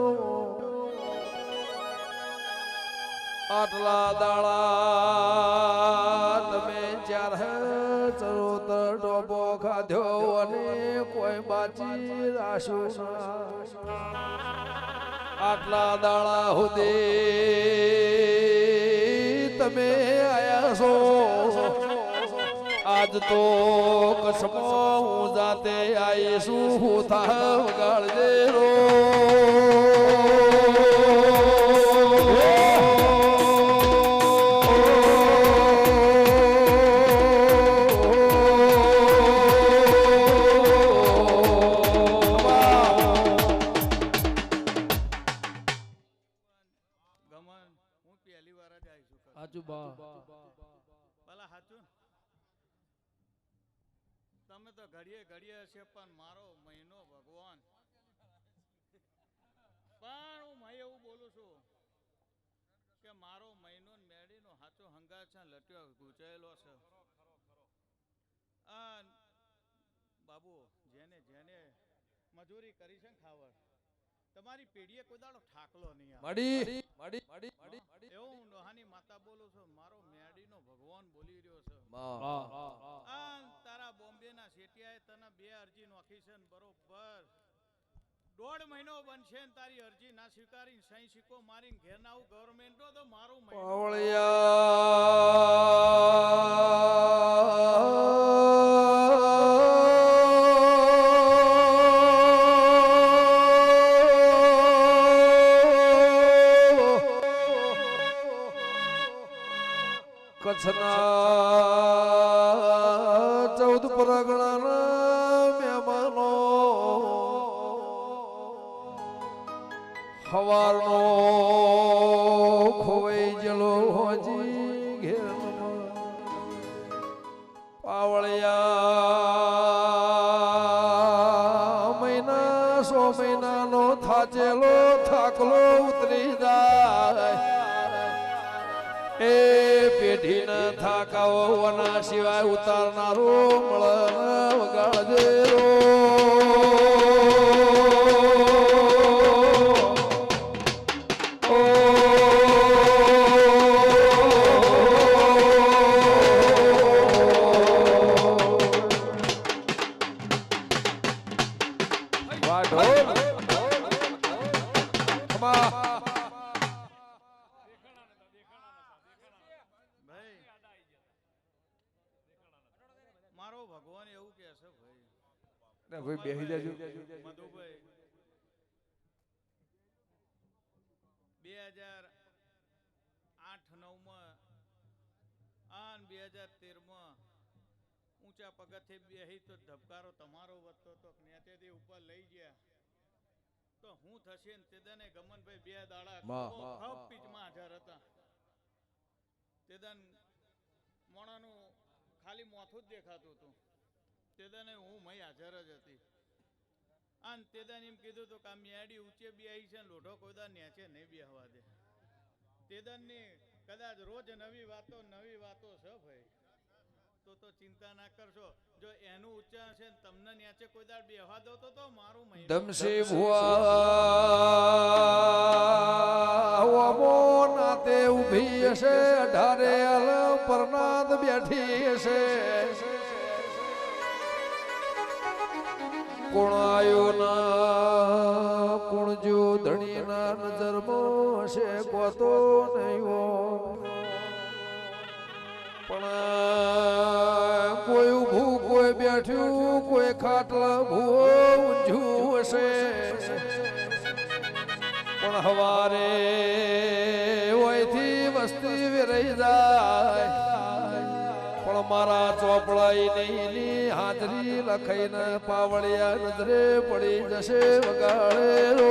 આટલા દાડા તમે 4 ચરોતર ટોપો ખાધ્યો અને કોઈ બાચી રાશું ના. આટલા દાડા સુધી તમે આયા છો. આજ તો કસમો હું જાતે આવીશું. હું થા વગાડજે રો તમે તો ઘડીએ ઘડીએ છે પણ મારો મહિનો ભગવાન. પણ હું મય એવું બોલું છું કે મારો મહિનો મેડીનો હાચો હંગાત છે લટ્યો ગુચાયેલો છે. બાબુ જેને જેને મજૂરી કરી છે ને ખાવર તમારી પેઢીએ કોઈ દાડો ઠાકલો નહીં એવું હું ડોહાની માતા બોલું છું. મારો મેડીનો ભગવાન બોલી રહ્યો છે. તારા બોમ્બે ના શેઠિયાએ તને 2 અરજી નોખી છે ને બરોબર 1.5 મહિનો બનશે ને તારી અરજી ના સ્વીકારી સહી સિક્કો મારીને ઘેર ના આવું ગવર્મેન્ટ તો મારું કચ્છના 14 પરગણાના મહેમાનો સવારનો ખોવાઈ ગયેલો હોજી ઘેર પાવળિયા મહિના 100 મહિનાનો થાચેલો થાકલો ઉતરી જાય. એ પેઢી બેઠીને થાકાવવાના સિવાય ઉતારનારો મળન વગાડજે રો. ભાઈ મારો ભગવાન એવું કહે છે ભાઈ ભાઈ બેસી જાજો. મધુભાઈ 2008-9 માં 2013 માં ઊંચા પગથે બેહી તો ધબકારો તમારો વધતો તો નેતેથી ઉપર લઈ ગયા તો હું થશે ને તેદાને ગમનભાઈ 2 દાડા ખપ પીચમાં હાજર હતા. તેદાન મોણાનું ખાલી મોથું જ દેખાતું હતું. તેદાને હું મય હાજર જ હતી. આન તેદાન એમ કીધું તો કે આ મેડી ઊંચે બેહી છે ને લોઢો કોઈદા નેચે નહીં બેહવા દે. તેદાનની કદાચ રોજ નવી વાતો છે ભાઈ. તો ચિંતા ના કરશો. જો એનું ઉચ્ચાર છે ને તમને નેચે કોઈ દાડ બેહવા દો તો મારું મહિનો દમશે ભુવા નાતે ઊભી હશે. અઢારે અલ પરનાદ બેઠી હશે. કોણ આયો ના કોણ જો ધણી ના નજરમાં હશે કોતો નહીં પણ કોઈ ઊભું કોઈ બેઠ્યું કોઈ ખાટલા ભૂવો ઊંઝું હશે. પણ હવારે ઓયથી વસ્તી વેરાઈ જાય પણ મારા ચોપડાઈ ની હાજરી લખાઈને પાવળિયા નજરે પડી જશે વગાડે રો.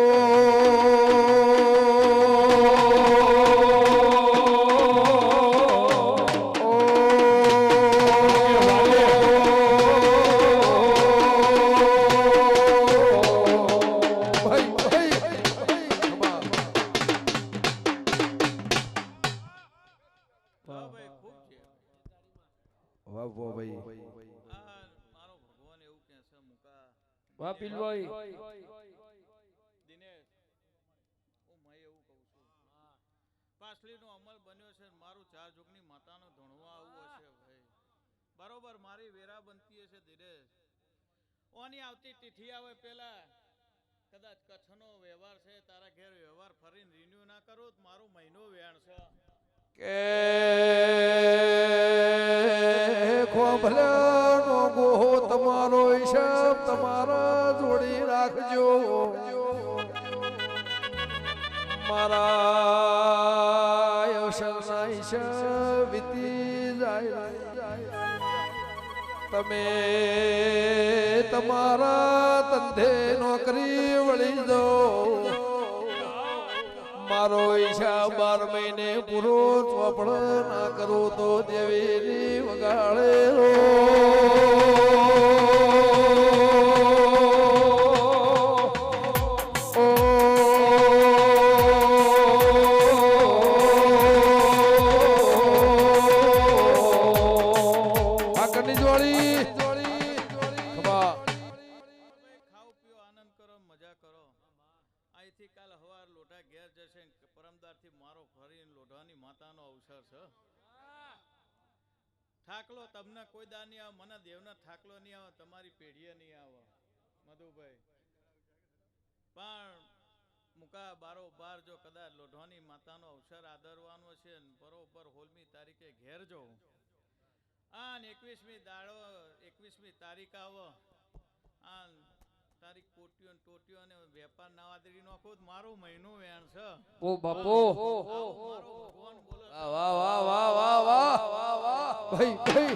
વાહ પીલભાઈ દિનેશ હું મય એવું કહું છું પાછલીનો અમલ બન્યો છે મારું 4 જોગની માતાનો ધણવા આવું હશે ભાઈ. બરોબર મારી વેરા બનતી હશે દિનેશ. ઓની આવતી તિથિ આવે પેલા કદાચ કચ્છનો વ્યવહાર છે તારા ઘેર વ્યવહાર ફરીને રિન્યુ ના કરો તો મારું મહિનો વેણ છે કે ખોભલાનો ગોહો તમારો હિસાબ તમારા જોડી રાખજો. મારા અવસરના હિસાબ વીતી જાય. તમે તમારા ધંધે નોકરી વળી દો. મારો હિસાબ 12 મહિને પૂરો ચોપડ ના કરો તો દેવીની વગાડે રો. આગળની જોડી ખાઓ પીઓ આનંદ કરો મજા કરો. અહીંથી કાલ હવાર લોઢા ઘેર જશે પરમદારથી મારો ફરીને લોઢાની માતાનો અવસર છે. ઠાકલો તમને કોઈ દા નહીં આવે મને દેવનો ઠાકલો નહીં આવે તમારી પેઢીએ નહીં આવે મધુભાઈ. પણ મુકા 12 જો કદાચ લોઢાની માતાનો અવસર આદરવાનો છે ને બરોબર 16મી તારીખે ઘેર જવું આ 21મી દાડો 21મી તારીખ આવો આ તારીખ કોટીઓ ને ટોટીઓ અને વેપાર ના વાદળી નાખો મારું મહિનું વેણ છે. ઓ બાપો મારો ભગવાન બોલો વાહ વાહ વાહ વાહ વાહ વાહ વાહ ભાઈ ભાઈ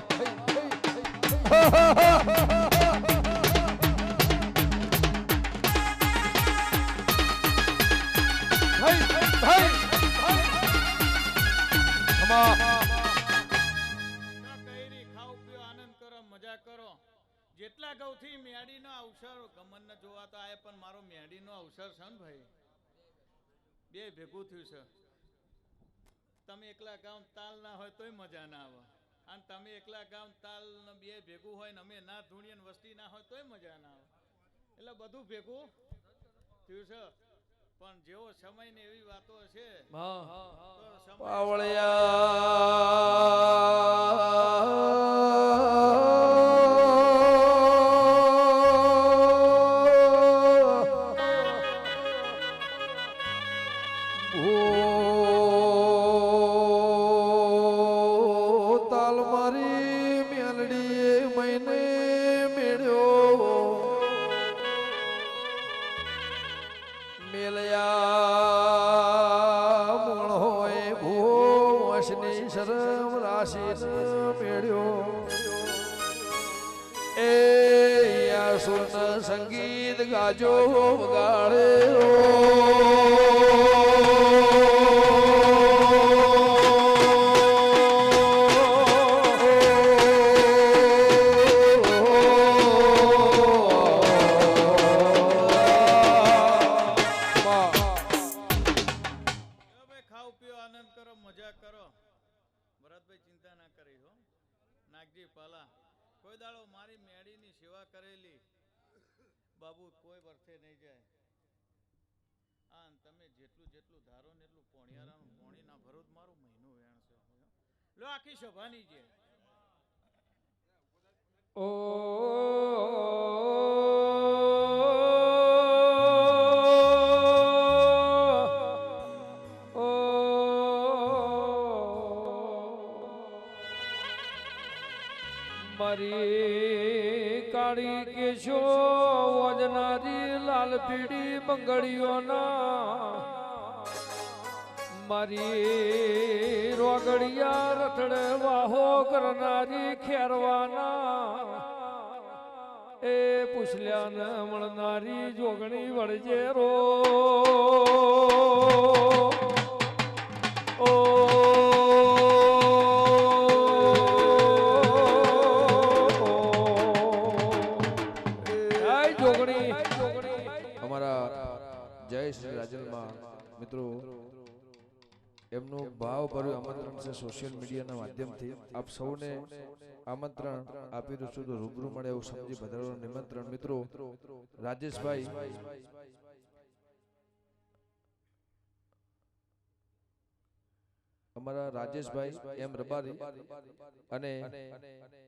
જેટલા ગૌથી મેડીનો અવસર ગમન જોવા તો આય પણ મારો મેડીનો અવસર છે ને ભાઈ બે ભેગું થયું છે તમે એકલા ગામ તાલ ના હોય તોય મજા ના આવે અને તમે એકલા ગામ તાલ ને બે ભેગું હોય ને અમે ના ધૂણીએ ને વસ્તી ના હોય તોય મજા ના આવે એટલે બધું ભેગું થયું છે પણ જેવો સમય ને એવી વાતો છે તો સમય તાલ મારી મેલડીએ મહિને મેળ્યો મેલયા મૂળ હોય ભૂષની શરમ રાશિ મેળ્યો એ સુન સંગીત ગાજો વગાડે ખાઓ પીઓ આનંદ કરો મજા કરો ભરતભાઈ ચિંતા ના કરી હો નાગજી પાલા કોઈ દાડો મારી મેડીની સેવા કરેલી બાબુ કોઈ વર્ષે નહીં જાય આ તમે જેટલું જેટલું ધારો ને એટલું પોણિયારાનું પોણી ના ભરો જ મારું મહિનો વેણ છે લો આખી સભાની છે મારી કાળી કેશો વજનારી લાલ પીડી બંગડીઓના મારી રોગડિયા રથડે વાહો કરનારી ખેરવાના એ પૂછલ્યા ન મળનારી જોગણી વળજે રો ઓ અમારા જય શ્રી રાજલમાં મિત્રો એમનું ભાવભર્યું આમંત્રણ છે સોશિયલ મીડિયાના માધ્યમથી આપ સૌને આમંત્રણ આપી રહ્યું છું તો રૂબરૂ મળે એવું સમજી વધારવાનું નિમંત્રણ મિત્રો રાજેશભાઈ અમારા રાજેશભાઈ એમ રબારી અને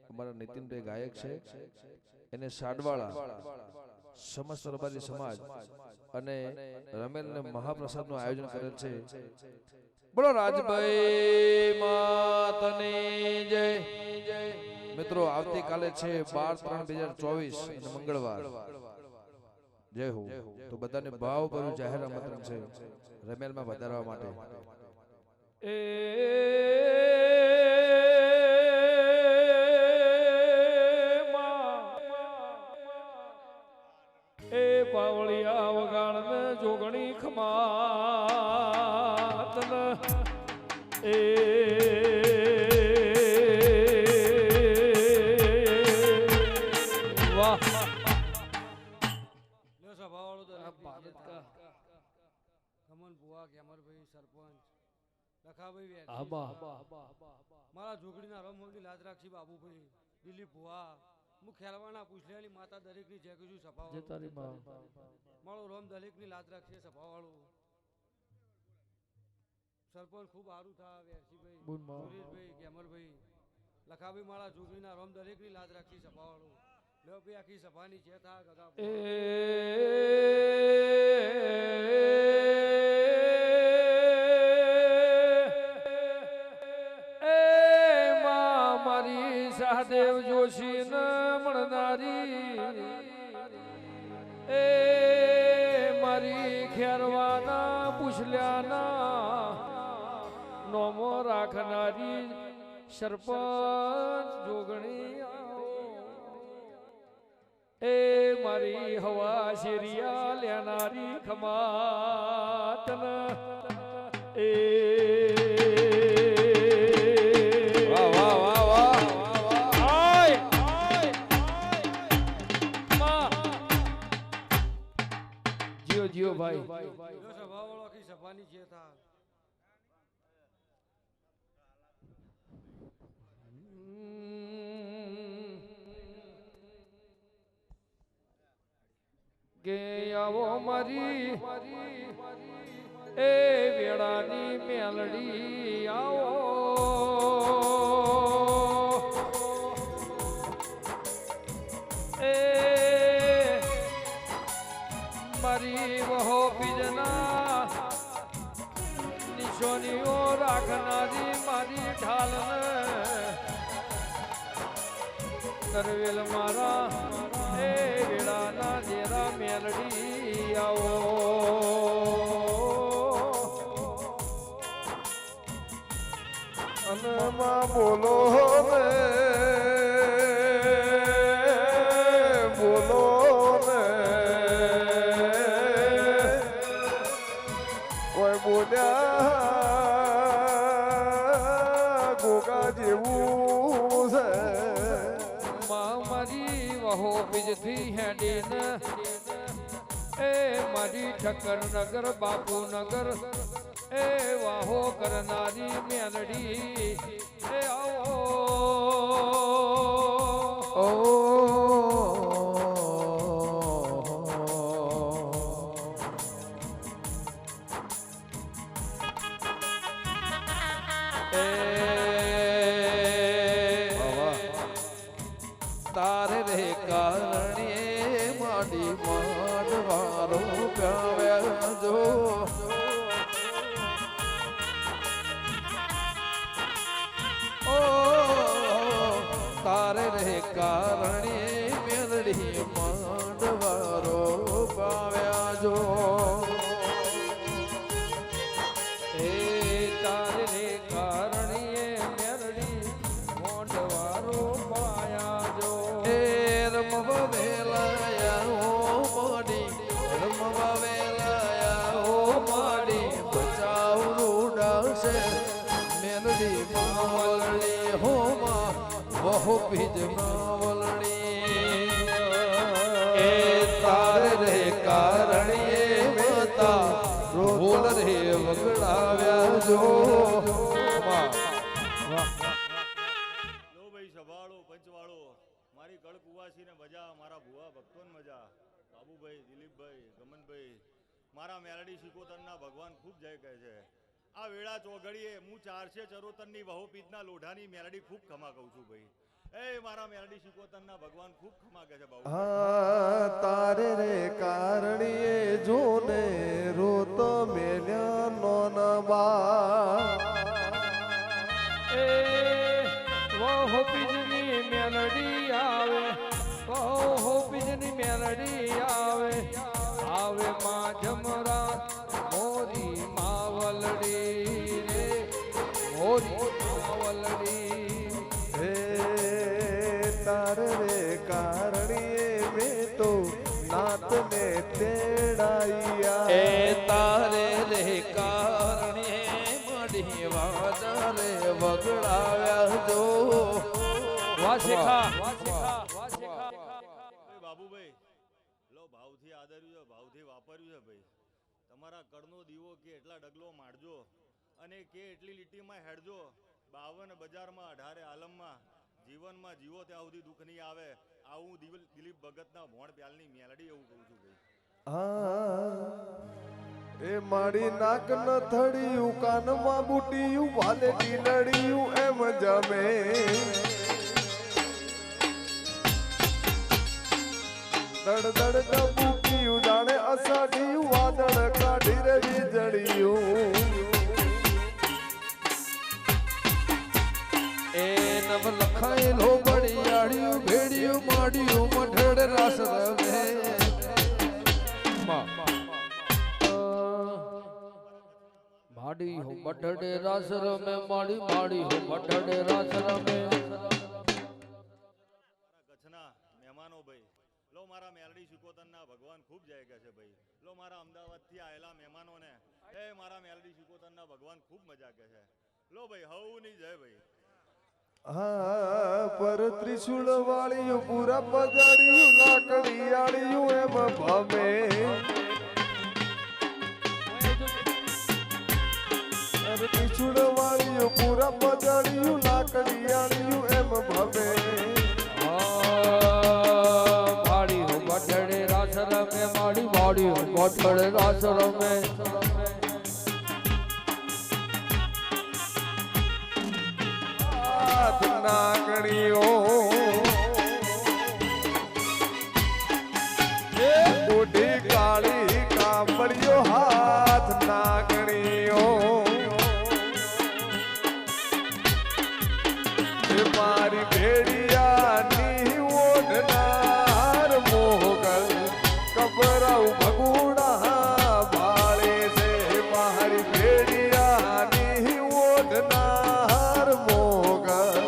અમારા નીતિનભાઈ ગાયક છે એને સાડવાળા સમસ્ત રબારી સમાજ અને રમેલને મહાપ્રસાદનું આયોજન કરેલ છે બોલો રાજભાઈ માતની જય મિત્રો આવતીકાલે છે 12/3/2024 અને મંગળવાર જય હો તો બધાને ભાવભર્યું જાહેર આમંત્રણ છે રમેલમાં વધારવા માટે એ પાવળિયા વગાડ ને જોગણી ખમાત ને એ વાહ લો સભાવાળો તો ભારત કા કમન બુઆ કેમરભાઈ સરપંચ લખાભાઈ વેરજી આબા મારા ઝોકડીના રમોની લાજ રાખી બાબુભાઈ દિલીપ બુઆ હું ખેલવાના પૂછલેલી માતા દરેકની જય કીધું સભાવાળો જે તારી માં મારો રોમ દરેકની લાજ રાખશે સભાવાળો સરપંચ ખૂબ સારું થા વેરજીભાઈ બોલ માં. સુરેશભાઈ કેમરભાઈ લખાભાઈ મારા ઝોકડીના રોમ દરેકની લાજ રાખી સભાવાળો લો ભાઈ આખી સભાની જે થા ગગા મારી સહદેવ જોશી ન મળનારી એ મારી ખેરવાના પૂછલ્યાના નોમો રાખનારી સરપંચ જોગણી એ મારી હવા શેરિયા લેનારી ખમાતન એ વાહ વાહ વાહ વાહ આય જીઓ ભાઈ લો સભાવાળો આખી સભાની જે થા કે આવો મારી એ વેળાની મેલડી આવો એ મારી વહો બીજના નિશોનીઓ રાખનારી મારી ઢાલને કરવેલ મારા એ વેળાના જેરા મેલડી આવો અનમાં બોલો ને બોલો ને કોઈ બોલ્યા ગોગા જેવું છે મારી વહો બીજથી હેડીને એ મારી ઠક્કર નગર બાપુનગર એ વાહો કરનારી મેલડી એ આવો તારે રે કારણે માડી માંડવારો પ્યાવ્યા જો ઓ તારે રે કારણે મેલડી માંડવારો પાવ્યા જો એ તારે રે કારણીએ મેરડી મોંડવારો પાયા જો એ રમવા વેલાયા ઓ માડી રમવા વેલાયા ઓ માડી બચાવ રૂડાશે મેલડી માવલડી હો માં વહુ બીજ માવલડી એ તારે રે કારણીએ માતા રોલ રે વગડાવ્યા જો માં લો ભાઈ સભાળો પંચવાળો મારી કળ કુવાસીને મજા મારા ભુવા ભક્તોને મજા બાબુભાઈ દિલીપભાઈ ગમનભાઈ મારા મેલડી શિકોતરના ભગવાન ખૂબ જય કહે છે આ વેળા ચોઘડીએ હું 474ની વહુ પીતના લોઢાની મેલડી ખૂબ ખમા કહું છું ભાઈ એ મારા મેલડી શિકોતરના ભગવાન ખૂબ ખમા કહે છે બાબુ હા તારે રે કારણીએ જોને રોત મેલ્યા નોનબા એ વહો બીજની મેલડી આવે વહો બીજની મેલડી આવે આવે માં જમરા મોરી માવલડી રે મોરી માવલડી હે તારે રે કારણીએ મેં તો નાતને તેડાયા એ તારે રે કારણીએ મડી વાજા રે વગડાવ્યા જો વાસેખા ભાઈ બાબુભાઈ લો ભાવથી આદર્યું છે ભાવથી વાપર્યું છે ભાઈ તમારા કળનો દીવો કે એટલા ડગલો મારજો અને કે એટલી લીટીમાં હેડજો 52 બજારમાં 18 આલમમાં જીવનમાં જીવો ત્યાં સુધી દુઃખ નહીં આવે આવું દિલીપ ભગતના ભોણ પ્યાલની મેલડી એવું કહું છું ભાઈ એ મારી નાક ન થડિયું કાનમાં બુટિયું વાલે ડીલડિયું એમ જમે દડ દડ ડબુકિયું જાણે અસાઢિયું વાદળ કાઢી રે વીજળિયું એ નવ લખાયેલો બળિયાળિયું ભેડિયું માડિયું મઢડ રાસ રમે માડી હો બઢડે રાસ રમે માડી માડી હો બઢડે રાસ રમે કચ્છના મહેમાનો ભાઈ લો મારા મેલડી શિકોતરના ભગવાન ખૂબ જય કહે છે ભાઈ લો મારા અમદાવાદથી આવેલા મહેમાનોને એ મારા મેલડી શિકોતરના ભગવાન ખૂબ મજા કહે છે લો ભાઈ હવની જય ભાઈ હા પર ત્રિશુળ વાળિયું પૂરા પજાડ્યું લાકડી આળિયું એમ ભમે ત્રિશુળ વાળિયું પૂરા પજાડ્યું લાકડી આળિયું એમ ભમે માડી હો બઢડે રાસ રમે માડી બઠડ રાસ રમે નાગણીઓ બુઢી કાળી કાપડીઓ હાથ નાગણીઓ મારી ભેડિયાની ઓઢનાર મોગલ કબરાઉ ભગુડા ભાળે છે મારી ભેડિયાની ઓઢનાર મોગલ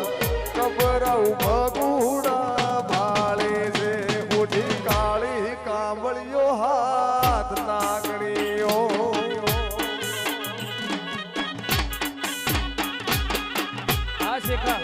કબરાઉ ભગુડા ભાળે છે ઉઠી કાળી કામળીઓ હાથ નાગણીઓ આ શેખા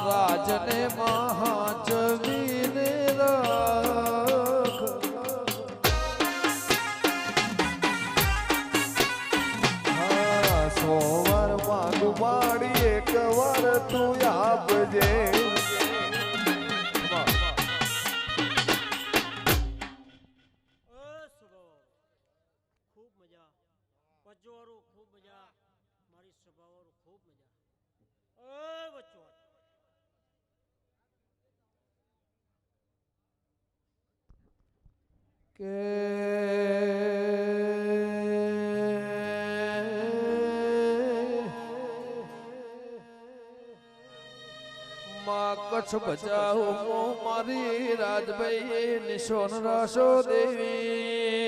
રાજને મહાજવીને રાખ હા સોવાર માંગુ માડી એક વાર તું આપજે ખૂબ મજા પજવારો ખૂબ મજા મારી સભાવારો ખૂબ મજા વચ્ચો કે માં કચ્છ બચાવ મારી રાજભાઈ નિશોન રાશો દેવી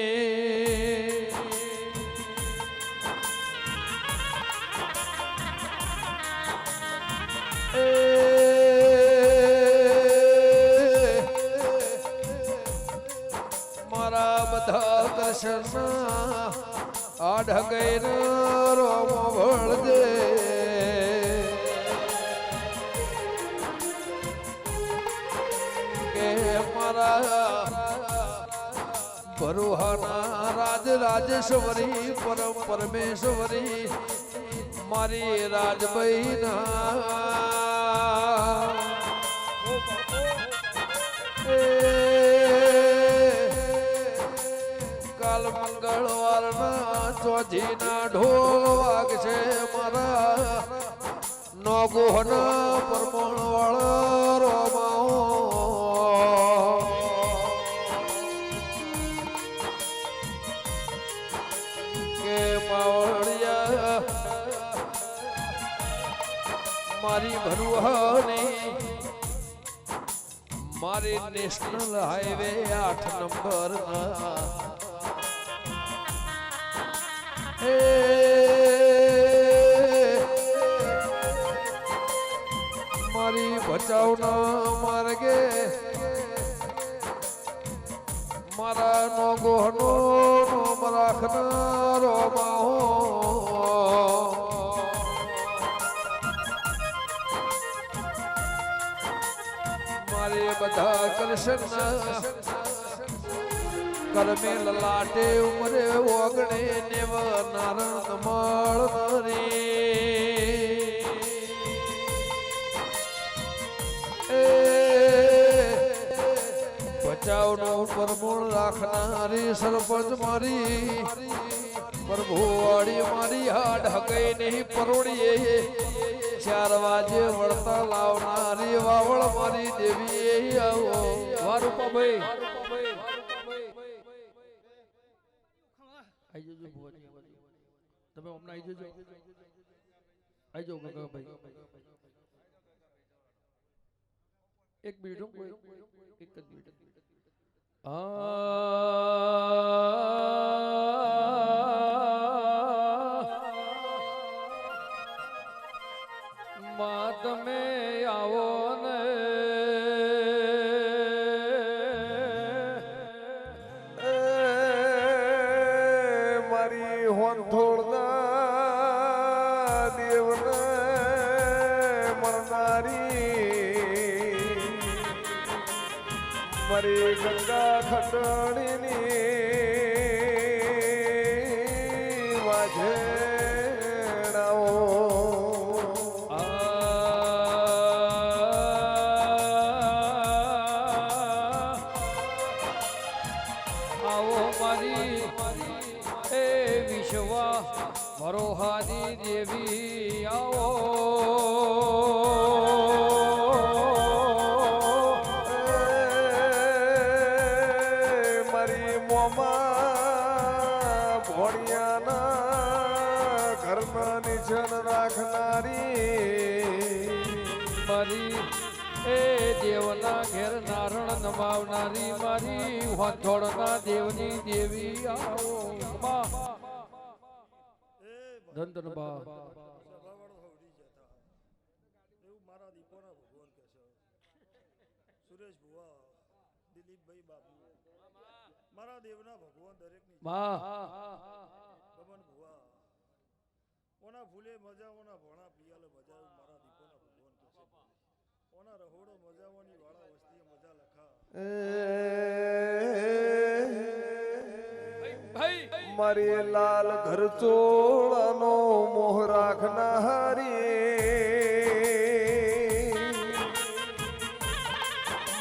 મારા બધા દર્શન આઢગઈ રોમ ભળજે કે મારા ભરુહાના રાજ રાજેશ્વરી પરમ પરમેશ્વરી મારી રાજભાઈ કાલ મંગળવારના ચોજીના ઢોલ વાગશે મારા નોગોહના પરમણ વાળા રોમાઓ કે પાવડિયા મારી ભરુહાની મારી નેશનલ હાઈવે 8 નંબર મારી બચાવના માર્ગે મારા નોગોહનો નોમ રાખનારો માહો મારે બધા કૃષ્ણ કરમે લલાટે ઉમરે ઓગણે નેવ નારણ માળ બચાવનો પરમૂળ રાખનારી સરપંચ મારી પ્રભુ વાળી મારી હાડ હકઈ નહીં પરોડીએ 4 વાજે વળતા લાવનારી વાવળ મારી દેવી આવો વારૂપા ભાઈ આઈ જજો ભુવાજી તમે હમણાં આઈ જજો ગંગા ભાઈ એક મિનિટ કોઈ એક જ મિનિટ માં તમે આવો ને રાખનારી મારી ગંગા ખટણીની વાજેડાઓ આવો મારી એ વિશ્વા ભરોહાની દેવી આવો મારી મોમાં ભોળિયાના ઘરમાં નિજન રાખનારી મારી એ દેવના ઘેર નારણ નમાવનારી મારી વાંધોળના દેવની દેવી આવો ધન બા સભાવાળો હવડી જતા એવું મારા દીપોના ભગવાન કહે છે સુરેશ ભુવા દિલીપભાઈ બાપુ મારા દેવના ભગવાન દરેકની ગમન ભુવા ઓના ફૂલે મજા ઓના ભોણા પિયાલે મજા એવું મારા દીપોના ભગવાન કહે છે ઓના રહોડો મજાવાની વાળા વસ્તીએ મજા લખા મારી લાલ ઘર ચોળાનો મોહ રાખનારી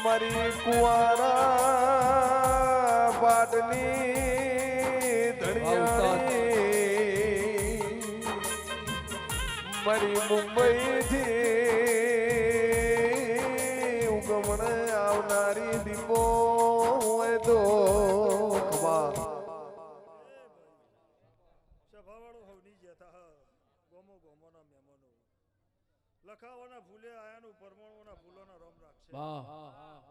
મારી કુંવારા પાટની ધણિયાણી મારી મુંબઈથી ઉગમણે આવનારી દીપો હોય તો સભાવાળો હવની જતા ગોમો ગોમોના મહેમાનો લખાવાના ફૂલે આયાનું પરમાણુના ફૂલોના રમ રાખશે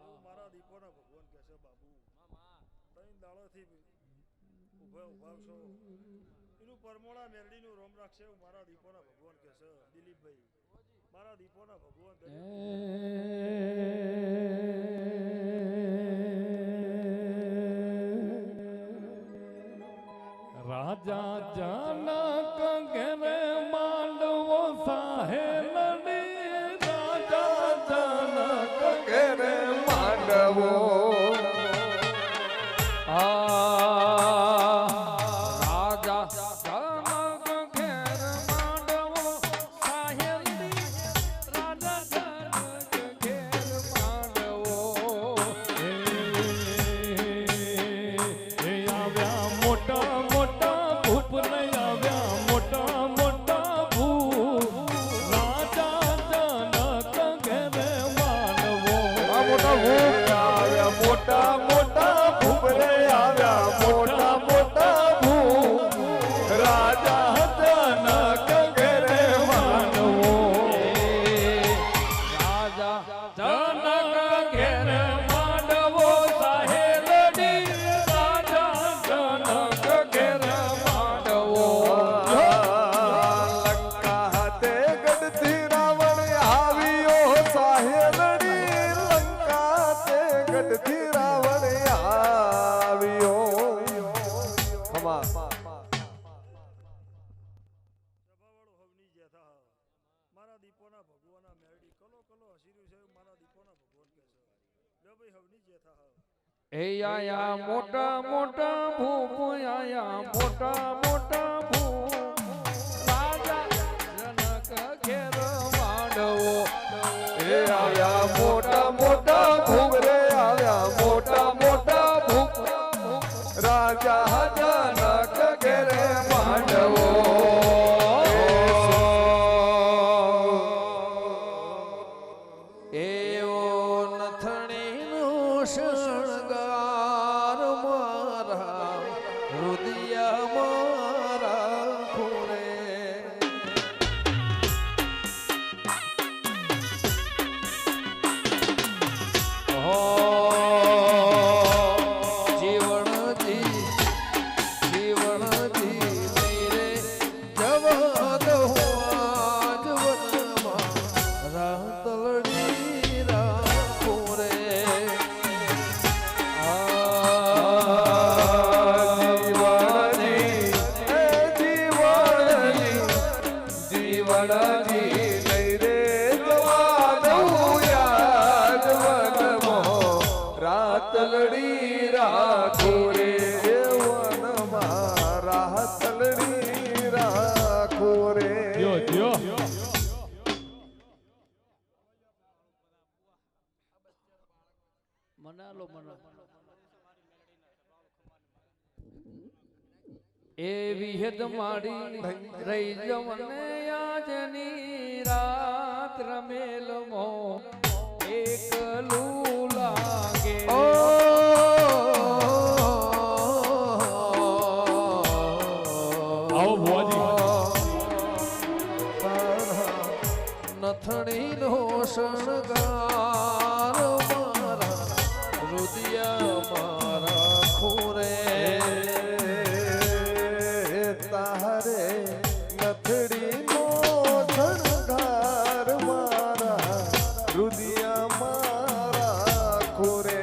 એવું મારા દીપોના ભગવાન કહે છે બાબુ ત્રણ દાડોથી ઉભા છો એનું પરમોણા મેરડીનું રોમ રાખશે એવું મારા દીપોના ભગવાન કહે છે દિલીપભાઈ મારા દીપોના ભગવાન રાજા જનક ઘેરે માંડવો સાહેલડી રાજા જનક ઘેરે માંડવો રાજા જનક ઘેર માંડવો સાહેલડી રાજા જનક ઘેર માંડવો આવ્યા મોટા મોટા ભૂપ નહીં આવ્યા મોટા મોટા ભૂપ રાજા જનક ઘેરે માંડવો મોટા ભૂપ આવ્યા મોટા મોટા ભૂપ રે આવ્યા મોટા મોટા ભૂપ રાજા જનક ઘેરે માંડવો રાજા જનક ઘેર માંડવો સાહેલડી રાજા જનક ઘેર માંડવો લંકા હાથે ગઢથી રાવણ આવ્યો સાહેલડી લંકા હાથે ગઢથી રાવણ આવ્યો હમા સભાવાળો હવની જતા મારા દીપોના ભગવાનના મેરડી કલો કલો હસીર્યું છે એવું મારા દીપોના ભગવાન કહે છે લો ભાઈ હવની જતા એ આયા મોટા મોટા ભૂપ આયા મોટા મોટા ભૂપ રાજા જનક ઘેર માંડવો એ આવ્યા મોટા મોટા ભૂપ રે આવ્યા મોટા મોટા ભૂપ રાજા જનક ઘેરે માંડવો એવો નથણીનું શણગાર મારા હૃદય મારા ખૂણે જીવણજી જીવણજી મેરે જવા દઉં આજ વનમાં રાતલડી રાખું રે જીવણજી નહીં રે જવા રાખો રે વનમાં રાહતલડી રાખો રે મનાલો એવી હેદ માડી રહી જવને આજની રાત રમેલ મો એકલું લાગે આવો નથણી નો શણગાર મારા રુદિય મારા ખોરે તારે નથડી નો શણગાર મારા રુદિય મારા ખોરે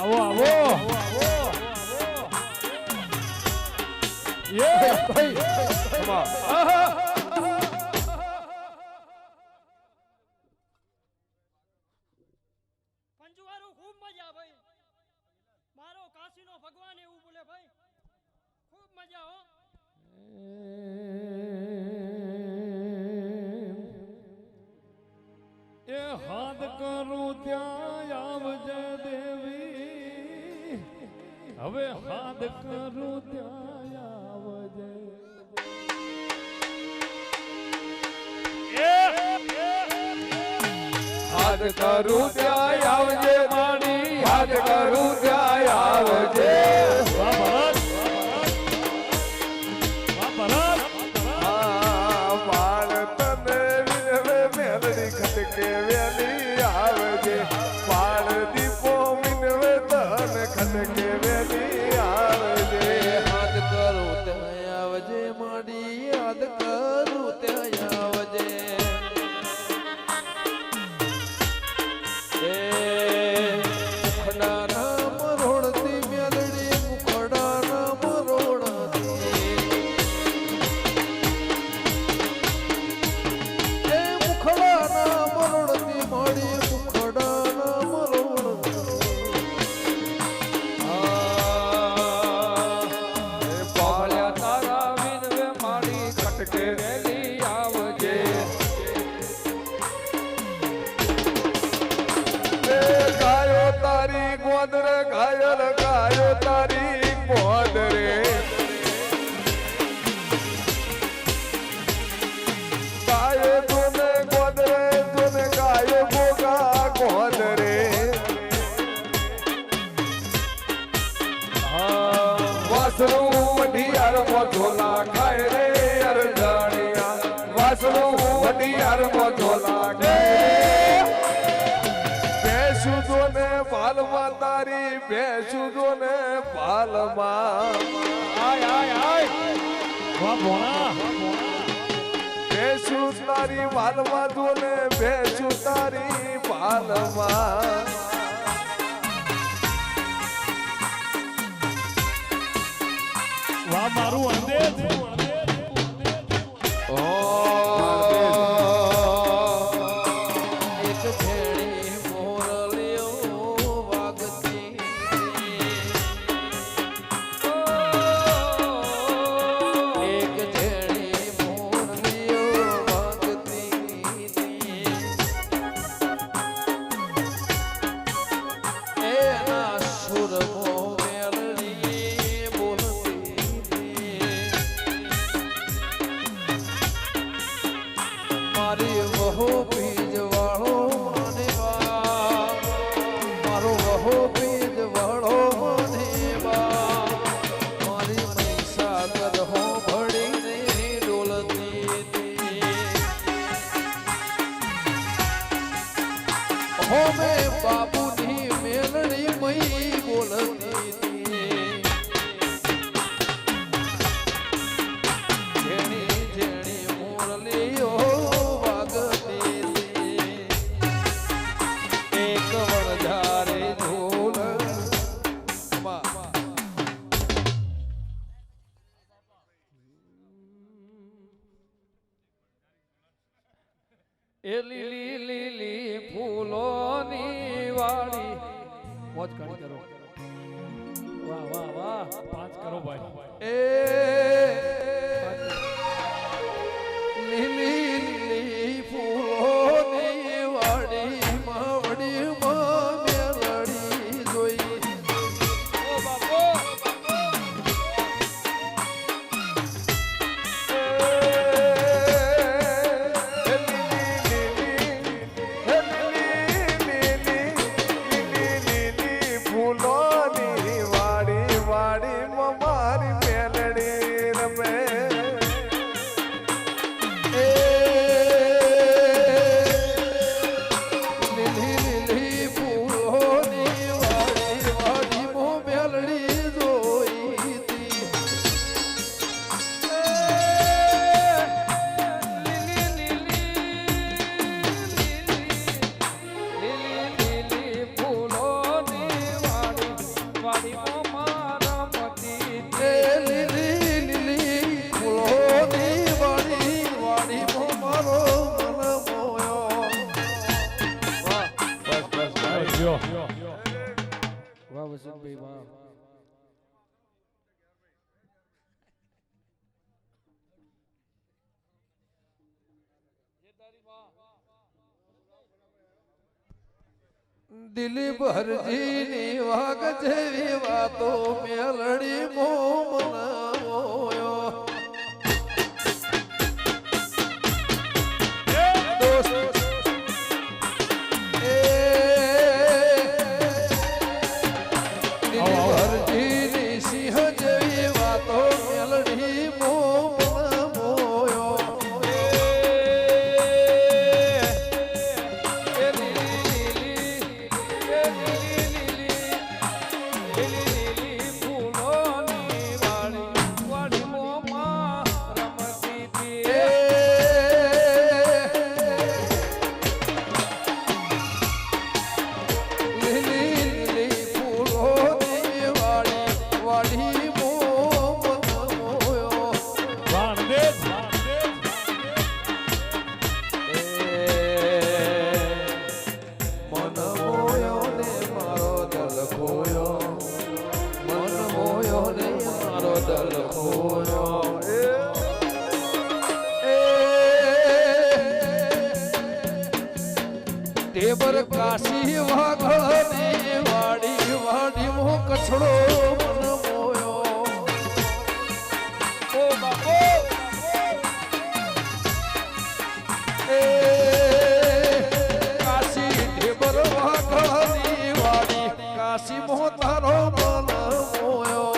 આવો પંચવારો ખૂબ મજા ભાઈ મારો કાશીનો ભગવાન એવું બોલે ભાઈ ખૂબ મજા હો એ હાથ કરું ત્યાં આવજે દેવી હવે હાથ કરું ત્યાં આવજે હાથ કરું ત્યાં આવજે માડી હાથ કરું ત્યાં આવજે બાળ તને મેલડી ખટકે વેલી આવજે બાળ દીપો મિનવે તન ખટકે વેલી આવજે હાથ કરું ત્યાં આવજે માડી યાદ કરું ત્યાં આવજે મુખડા નામ રોડતી મેલડી મુખડા નામ રોડતી એ મુખડા નામ રોડતી માડી મુખડા નામ રોડતી પાળ્યા તારા વિનવે માડી ખટકે વેલી આવજે ગાયો તારી ગોદર ઘાયલ ગાયો તારી ગોદરે ગાયો તુને ગોદરે તુને ગાયો ગોગા ગોદરે વાસણું વઢિયાર મોઢોલા ખાય રે અરજાણિયા વાસણું વઢિયાર મોઢોલા ખાય બેસું ને પાલમાં તારી બેસું ને પાલમાં આય આય આય વાહ ભોણા બેસું તારી પાલમાં ને બેસું તારી પાલમાં વાહ મારું અંદેજ એક ભેળી મોરલીઓ વાગતી એક ભેળી મોરલીઓ વાગતી એના સુરમો મેલડી બોલતી મારી વહુ બીજ વાળો મને મારો વહુ બીજ વાળો મને મારી મહીસાગર હો ભળીને ડોલતી હો મેં બાપુની મેલડી મહી બોલતી જેણી જેણી મોરલીઓ એક વણઝારે ઢોલ એ લીલી લીલી ફૂલોની મોજ કાઢી કરો. વાહ વાહ વાહ 5 કરો ભાઈ. એ લીલી લીલી ફૂલોની વાડીમાં વડીમાં મેલડી જોઈ. ઓ બાપો વાહ વસંતભાઈ વાહ. દિલીપ હરજીની વાગ જેવી વાતો મેલડી મો મનાવયો. હરજીની સિંહ જેવી વાતો મેલડી મો મનાવયો. ટેબર કાશી વાઘની વાડી વાડી મો કછડો મન મોયો. ઓ બાપો એ કાશી ટેબર વાઘની વાડી કાશી મો તારો મન મોયો.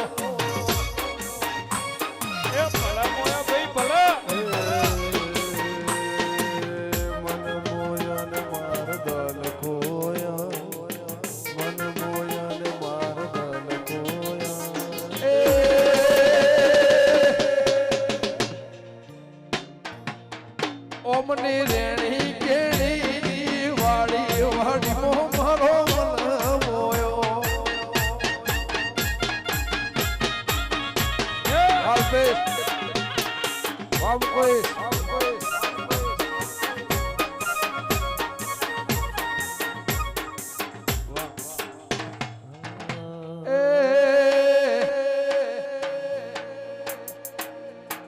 એ ભલા મોયા ભાઈ ભલા. ઓમની રેણી કેણી વાડી વાડી મો મારો મન મોયો. હાલતે વામ કોઈ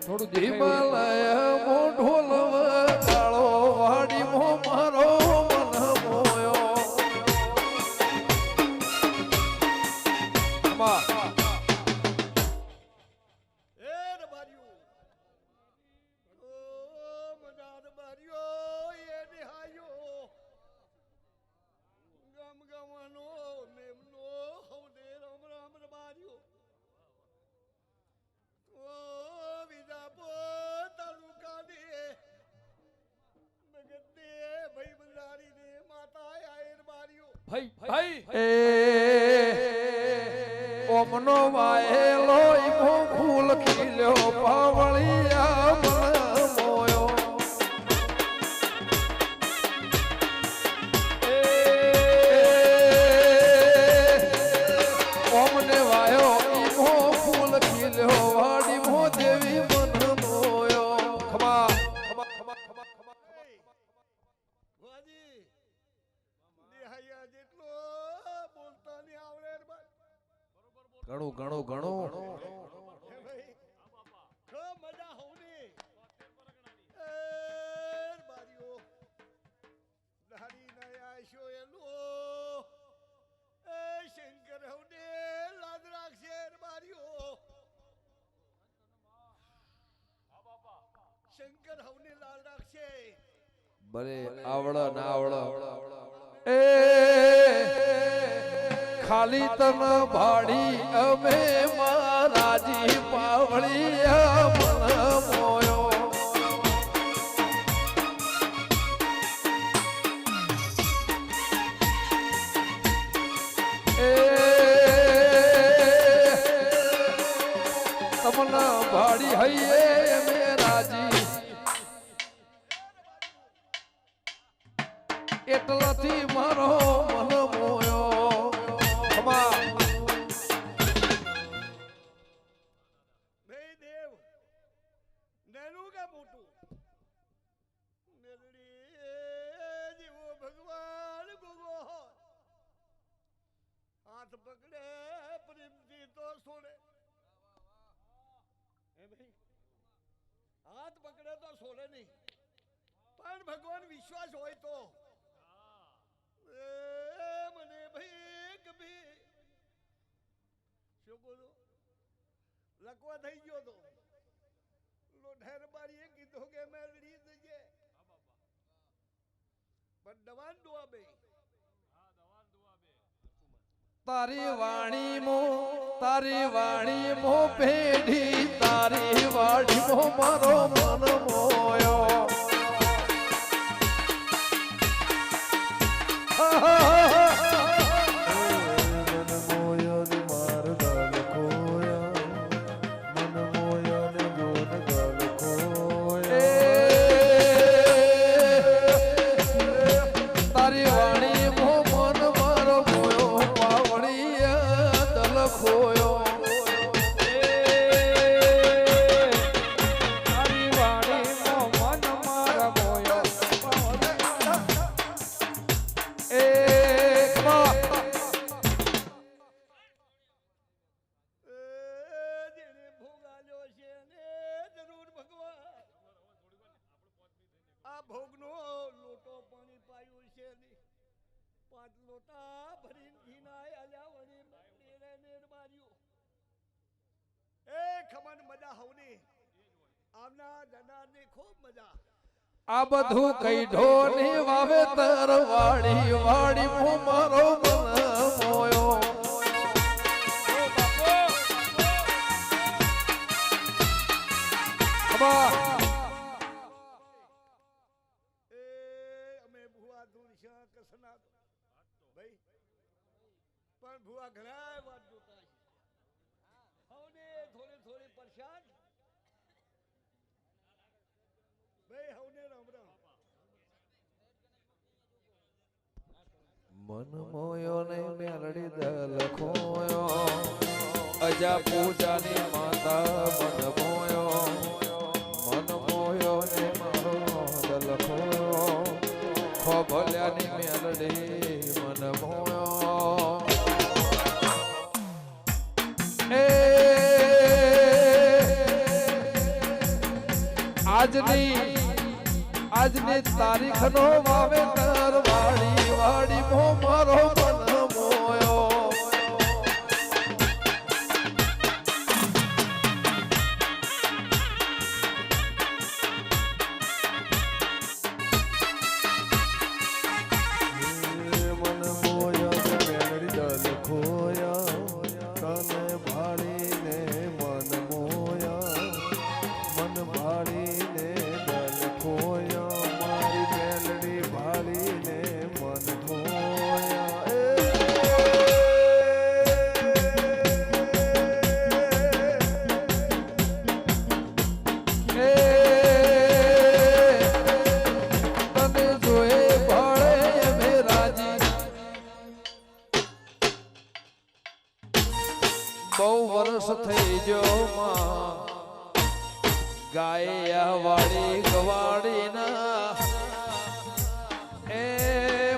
થોડું હિમાલય મો ઢોલવા કાળો વાડી મો મારો મન મોયો. એ રબારીઓ ઓ મજા રબારીઓ એ નિહાયો ગમ ગમનો મેમનો હવને રામ રામ રબારીઓ ઓ વિજાપો તાલુકા દે નગર દે ભાઈ બંધારી દે માતા આયર બારીઓ ભાઈ ભાઈ એ ઓમનો વાયેલો ઈમો ફૂલ ખીલ્યો પાવળિયા મન મોયો. ઓમને વાયો ઈમો ફૂલ ખીલ્યો વાડી મો દેવી મન મોયો. ખમા ખમા ખમા ખમા ખમા વાજી નિહાયા જેટલો બોલતા ને ઘણું ઘણું ઘણું હે ભાઈ ખૂબ મજા હોની એ બારીઓ દાડી ના આશો એલો એ શંકર હોને લાદ રાખશે બારીઓ શંકર હવને લાલ રાખશે ભલે આવડા ના આવડા એ ખાલી તન ભાડી અમે મહારાજી પાવળી મન મોયો એ તમને ભાડી હૈયે અમે રાજી એટલાથી મારો મન મોયો બે દેવ નેનું કે મોટું મેરડી જીવો ભગવાન ગોગો હાથ પકડે પ્રેમથી તો છોડે હે ભાઈ હાથ પકડે તો છોડે નહીં પણ ભગવાન વિશ્વાસ હોય તો મને ભાઈ કભી શું બોલો લકવા થઈ ગયો તો લોઢેર બારીએ કીધું કે મેં લડી જઈએ પણ દવાન દુઆ બે તારી વાણી મો પેઢી તારી વાડી મો મારો મન મોયો ભોગનો લોટો પાણી પાયું છે ની 5 લોટા ભરીને ઘીનાય આલ્યા વળી મેરે નેર માર્યું એ ખમન મજા હવની આમના જનારની ખૂબ મજા આ બધું કઈઢો ની વાવેતર વાડી વાડી મો મારો મન મોયો ભાઈ પણ ભુવા ઘણા વાત જોતા હવને થોડી થોડી પરેશાન ભાઈ હવને રામ રામ મન મોયો ને મેલડી દલ ખોયો અજા પૂજાની માતા મન મોયો ને મારો દલ ખોયો ખોભલ્યાની મેલડી મન મોયો એ આજની તારીખનો વાવેતર વાડી વાડી મો મારો મન મોયો બહુ વર્ષ થઈ જો માં ગાયા વાળી ગવાડી ના એ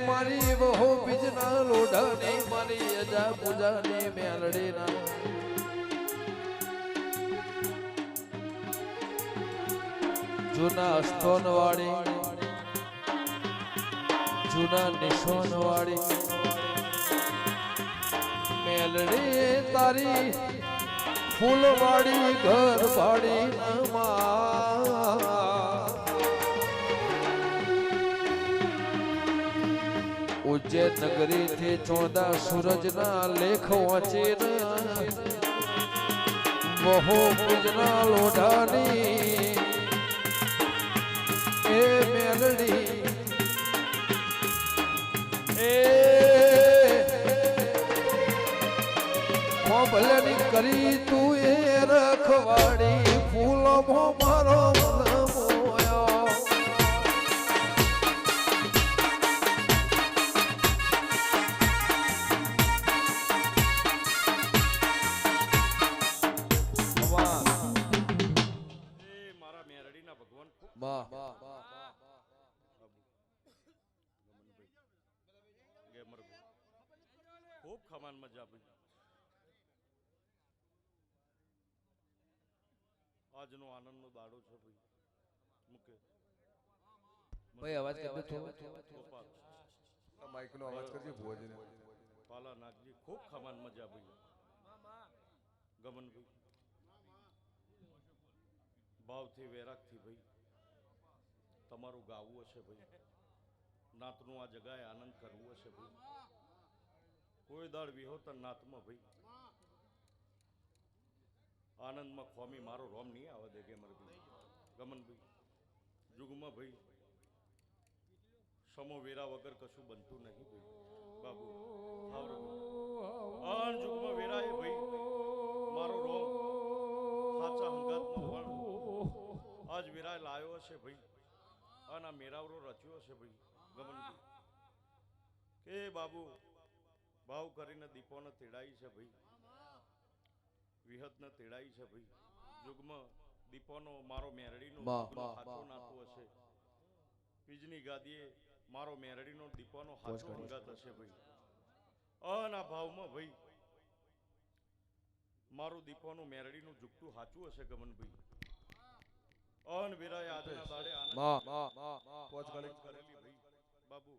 મારી બહુ બીજના લોઢાની મારી અજા પૂજાની મેલડી ના જૂના સ્ટોન વાળી જૂના નિશાન વાળી મેલડી તારી ફૂલવાડી ઘર વાળી ઉજ્જૈન નગરી થી 14 સૂરજના લેખ વાંચી બહુ પૂજના લોઢાની એ મેલડી એ ભલેની કરી તું એ રખવાડી ફૂલો મારો મોયો ખૂબ ખમાન મજા ભાઈ આજનો આનંદનો દાડો છે ભાઈ મુકે ભાઈ અવાજ કરી દો માઈક નો અવાજ કરજે ભુવાજીને પાલા નાગજી ખૂબ ખમાન મજા ભાઈ ગમન ભાઈ ભાવથી વેરાગથી ભાઈ તમારું ગાવું હશે ભાઈ નાતનું આ જગાએ આનંદ કરવું હશે ભાઈ કોઈ દાડ વિહોતર નાતમાં ભાઈ આનંદમાં ખોમી મારો રોમ નહીં આવે દે કે ભાઈ ગમનભાઈ જુગમાં ભાઈ સમો વેરા વગર કશું બનતું નહીં ભાઈ બાબુ આન જુગમાં વેરા એ ભાઈ મારો રોમ સાચા હંગાતનો વણ આજ વેરા લાયો હશે ભાઈ અને આ મેરાવરો રચ્યો હશે ભાઈ ગમનભાઈ કે બાબુ ભાવ કરીને દીપોને તેડાઈ છે ભાઈ વિહતને તેડાઈ છે ભાઈ યુગમાં દીપોનો મારો મેરડીનો હાથો નાતો હશે બીજની ગાદીએ મારો મેરડીનો દીપોનો હાથો અંગાત હશે ભાઈ અના ભાવમાં ભાઈ મારું દીપોનું મેરડીનું ઝુકતું હાચું હશે ગમનભાઈ અન વિરાય આજના દાડે આનંદ કરેલી ભાઈ બાબુ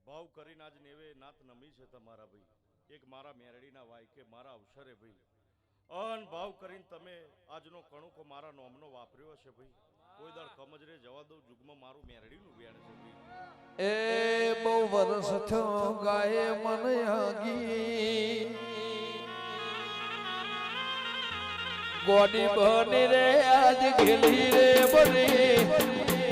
ભાવ કરીને આજ નેવે નાત નમી છે તમારા ભાઈ એક મારા મેરડીના વાયકે મારા અવસરે ભાઈ અન ભાવ કરીને તમે આજનો કણુકો મારા નોમનો વાપર્યો હશે ભાઈ કોઈ દાડ કમજરે જવા દઉં જુગમાં મારું મેરડીનું વેણ છે ભાઈ એ બહુ વર્ષ થયો ગાય મને આગી ગોડી બની રે આજ ઘેલી રે બની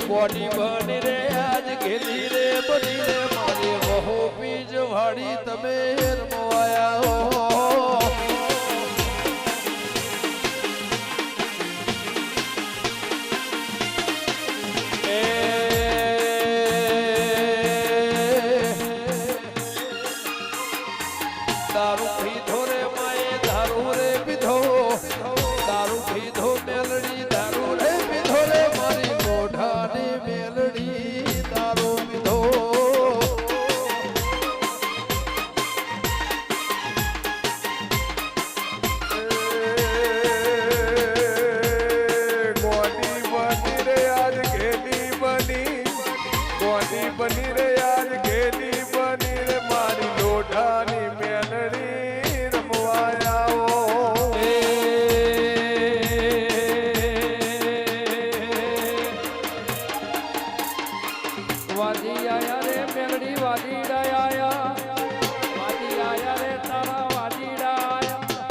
ગોડી બની રે આજ ઘેલી રે બની રે મારી બહુ બીજ વાળી તમે રમવાયા હો દારૂ પીધો રે માએ દારૂ રે પીધો દારૂ પીધો મેલડી દારૂ રે પીધો રે મારી મોઢાની મેલડી દારૂ પીધો ગોડી બની રે આજ ઘેલી બની ગોડી બની રે આજ ઘેલી બની રે મારી લોઢાની મેલડી રમવાયા વાદી આયા રે મેલડી વાદીડા આયા વાદી આયા રે તારા વાદીડા આયા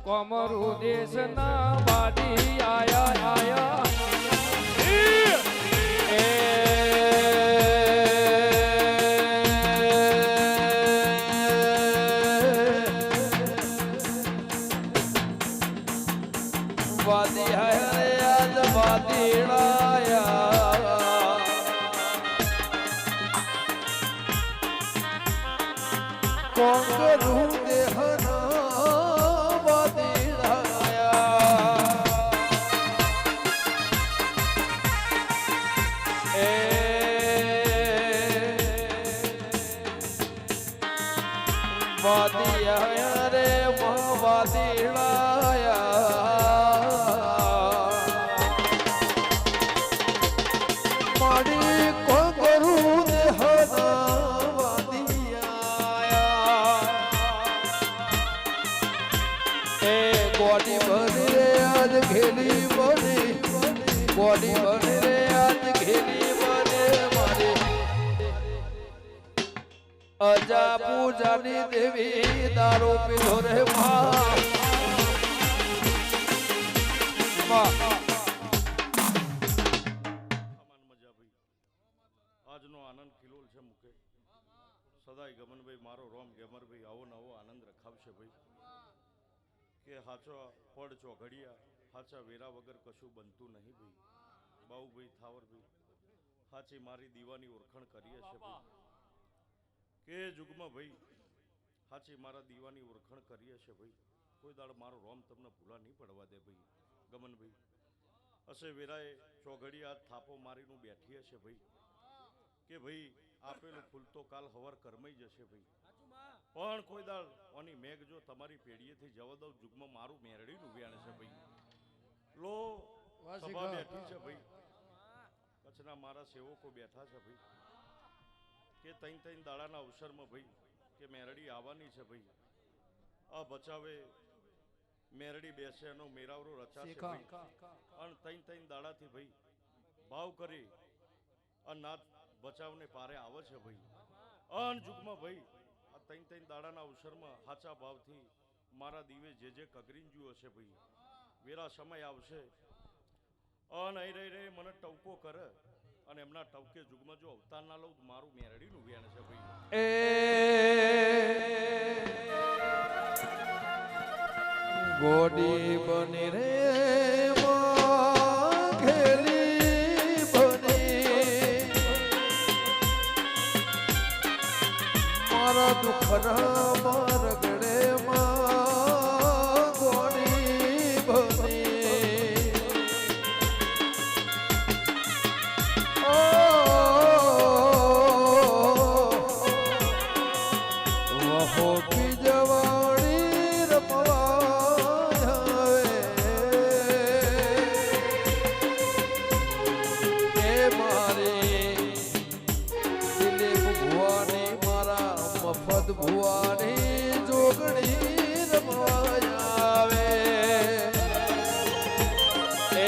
કોમરુ દેશના વાદી આયા આયા વાદી આયા રે આજ વાદીડાયા કોંગરું દેહના વાદીડાયા એ વાદીયા રે વાદીડાયા માડી કોકરું દેહના વાદિયા એ ગોડી બની રે આજ ઘેલી બની ગોડી બની રે આજ ઘેલી બને મારી અજા પૂજાની દેવી દારૂ પીધો રે માં આજનો આનંદ ખિલોલ છે મુકે સદાય ગમનભાઈ મારો રોમ ગેમરભાઈ આવો નવો આનંદ રખાવશે ભાઈ કે હાચો પડ ચોઘડિયા હાચા વેરા વગર કશું બનતું નહીં ભાઈ બાઉભાઈ થાવરભાઈ હાચી મારી દીવાની ઓળખાણ કરીએ છે ભાઈ કે જુગમાં ભાઈ હાચી મારા દીવાની ઓળખાણ કરીએ છે ભાઈ કોઈ દાડ મારો રોમ તમને ભૂલા નહીં પડવા દે ભાઈ ગમનભાઈ હશે વેરાએ ચોઘડી આ થાપો મારીનું બેઠી હશે ભાઈ કે ભાઈ આપેલું ફૂલ તો કાલ હવાર કરમાઈ જશે ભાઈ પણ કોઈ દાળ ઓની મેઘ જો તમારી પેઢીએથી જવા દઉં જુગમાં મારું મેરડીનું વ્યાણ છે ભાઈ લો સભા બેઠી છે ભાઈ કચ્છના મારા સેવકો બેઠા છે ભાઈ કે ત્રણ દાડાના અવસરમાં ભાઈ કે મેરડી આવવાની છે ભાઈ આ બચાવે મેરડી બેસે એનો મેરાવરો રચાશે ભાઈ અને ત્રણ દાડાથી ભાઈ ભાવ કરી અનાથ બચાવને પારે આવે છે ભાઈ અન જુગમાં ભાઈ આ ત્રણ દાડાના અવસરમાં હાચા ભાવથી મારા દીવે જે કગરીંજ્યું હશે ભાઈ વેરા સમય આવશે અન અહીં રહી મને ટવકો કરે અને એમના ટવકે જુગમાં જો અવતાર ના લઉં મારું મેરડીનું વ્યાણ છે ભાઈ ગોડી બની રે ઘેલી બની મારા દુખના મારગડે માં ગોડી બની વહો પી જવાણી રમવા મફત ભુવાની જોગણી રમાયાવે એ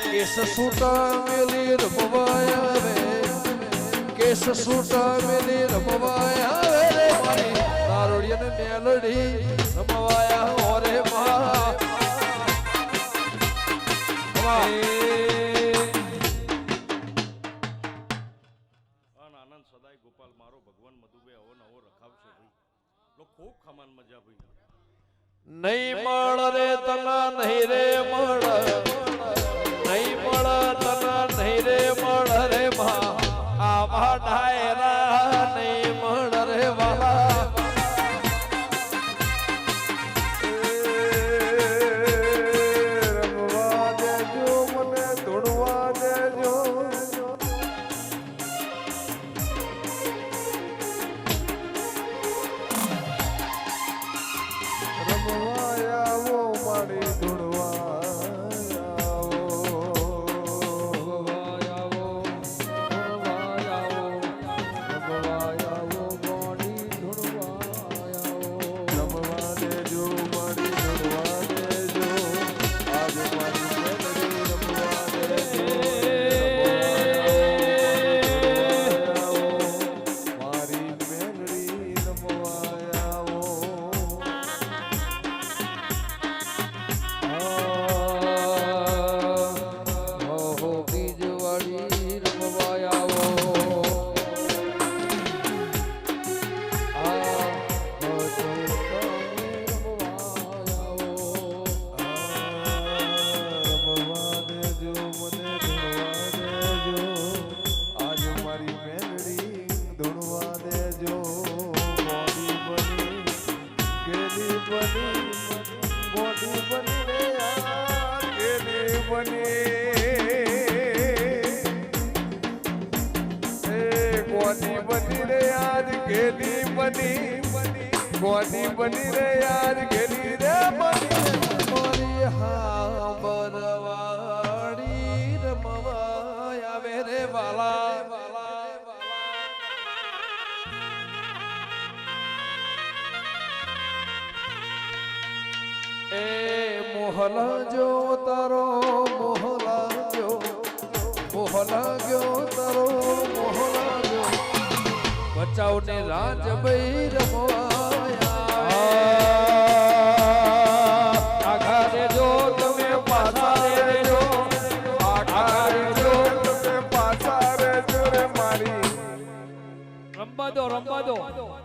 કેસ સૂટા મેલી રમવાયાવે કેસ સૂટા મેલી રમવાયાવે રે મારી તારોડિયન મેલડી રમવાયા ઓરે મા આનંદ સદાય ગોપાલ મારો ભગવાન મધુભાઈ આવો નવો રખાવશે ભાઈ લો ખૂબ ખમાન મજા ભાઈ નહીં મળ રે તના નહીં રે મળ નહીં મળ તના નહીં રે મળ રે મા આવા ડાયરા નહીં મળ રે વાલા રમવા દેજો મને ધોડવા દેજો ગોદી બની રે યાર ઘેરી રે મારી હા બરવાડી રમવા આવે રે વાલા મોહલા જો તારો મોહલા જો તારો મોહલા જો બચાવ ને રાજ ભાઈ રમવાયા આઘારે જો તમે પાછા રેજો આઘારે જો તમે પાછા રેજો રે મારી રમવા દો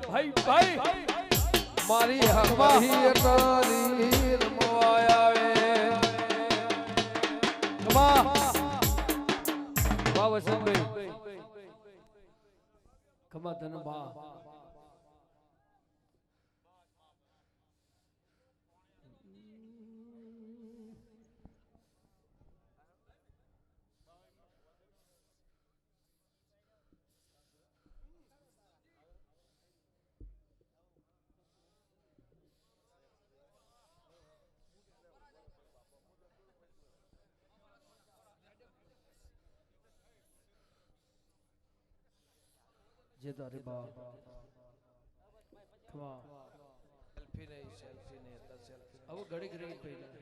ભાઈ મારી હમાહી અટારી રમવાયા વે વાહ વસંતભાઈ ખમા ધન બા જે તારી બા ખમા સેલ્ફી નહીં હતા સેલ્ફી હવે ઘડી પહેલા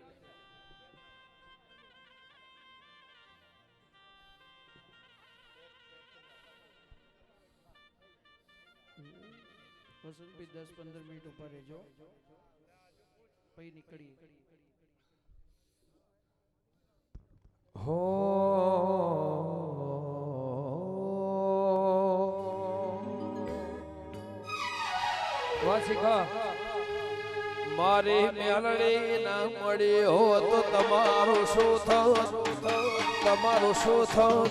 વસંતભાઈ 10-15 મિનિટ ઉપર રહેજો પછી નીકળી હો વાસિકા મારી મેલડી ના મળી હો તો તમારું શું થયું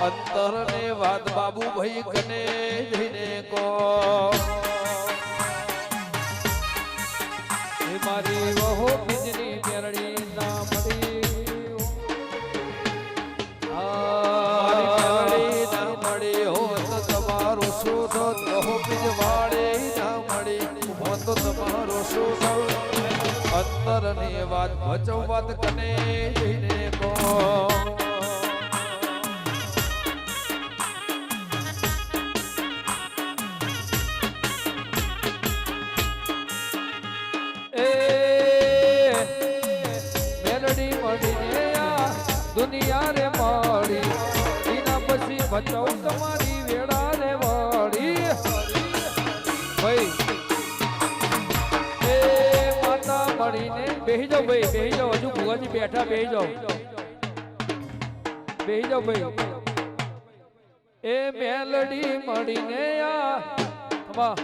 અંતર ને વાત બાબુ ભાઈ કને જઈને કો મારી વહુ બીજની મેલડી ના મળી મારી મેલડી ના મળી હો તો તમારું શું થયું વહુ બીજ વાળી ના મળી હો તો તમારું શું થયું અંતર ની વાત ભચો વાત કને જઈને કો દુનિયા રે મારી એના પછી બચાવ તમારી વેળા રે વાળી ભાઈ એ માતા મળીને બેહી જાઓ હજુ ભુવાજી બેઠા બેહી જાઓ ભાઈ એ મેલડી મળીને આ વાહ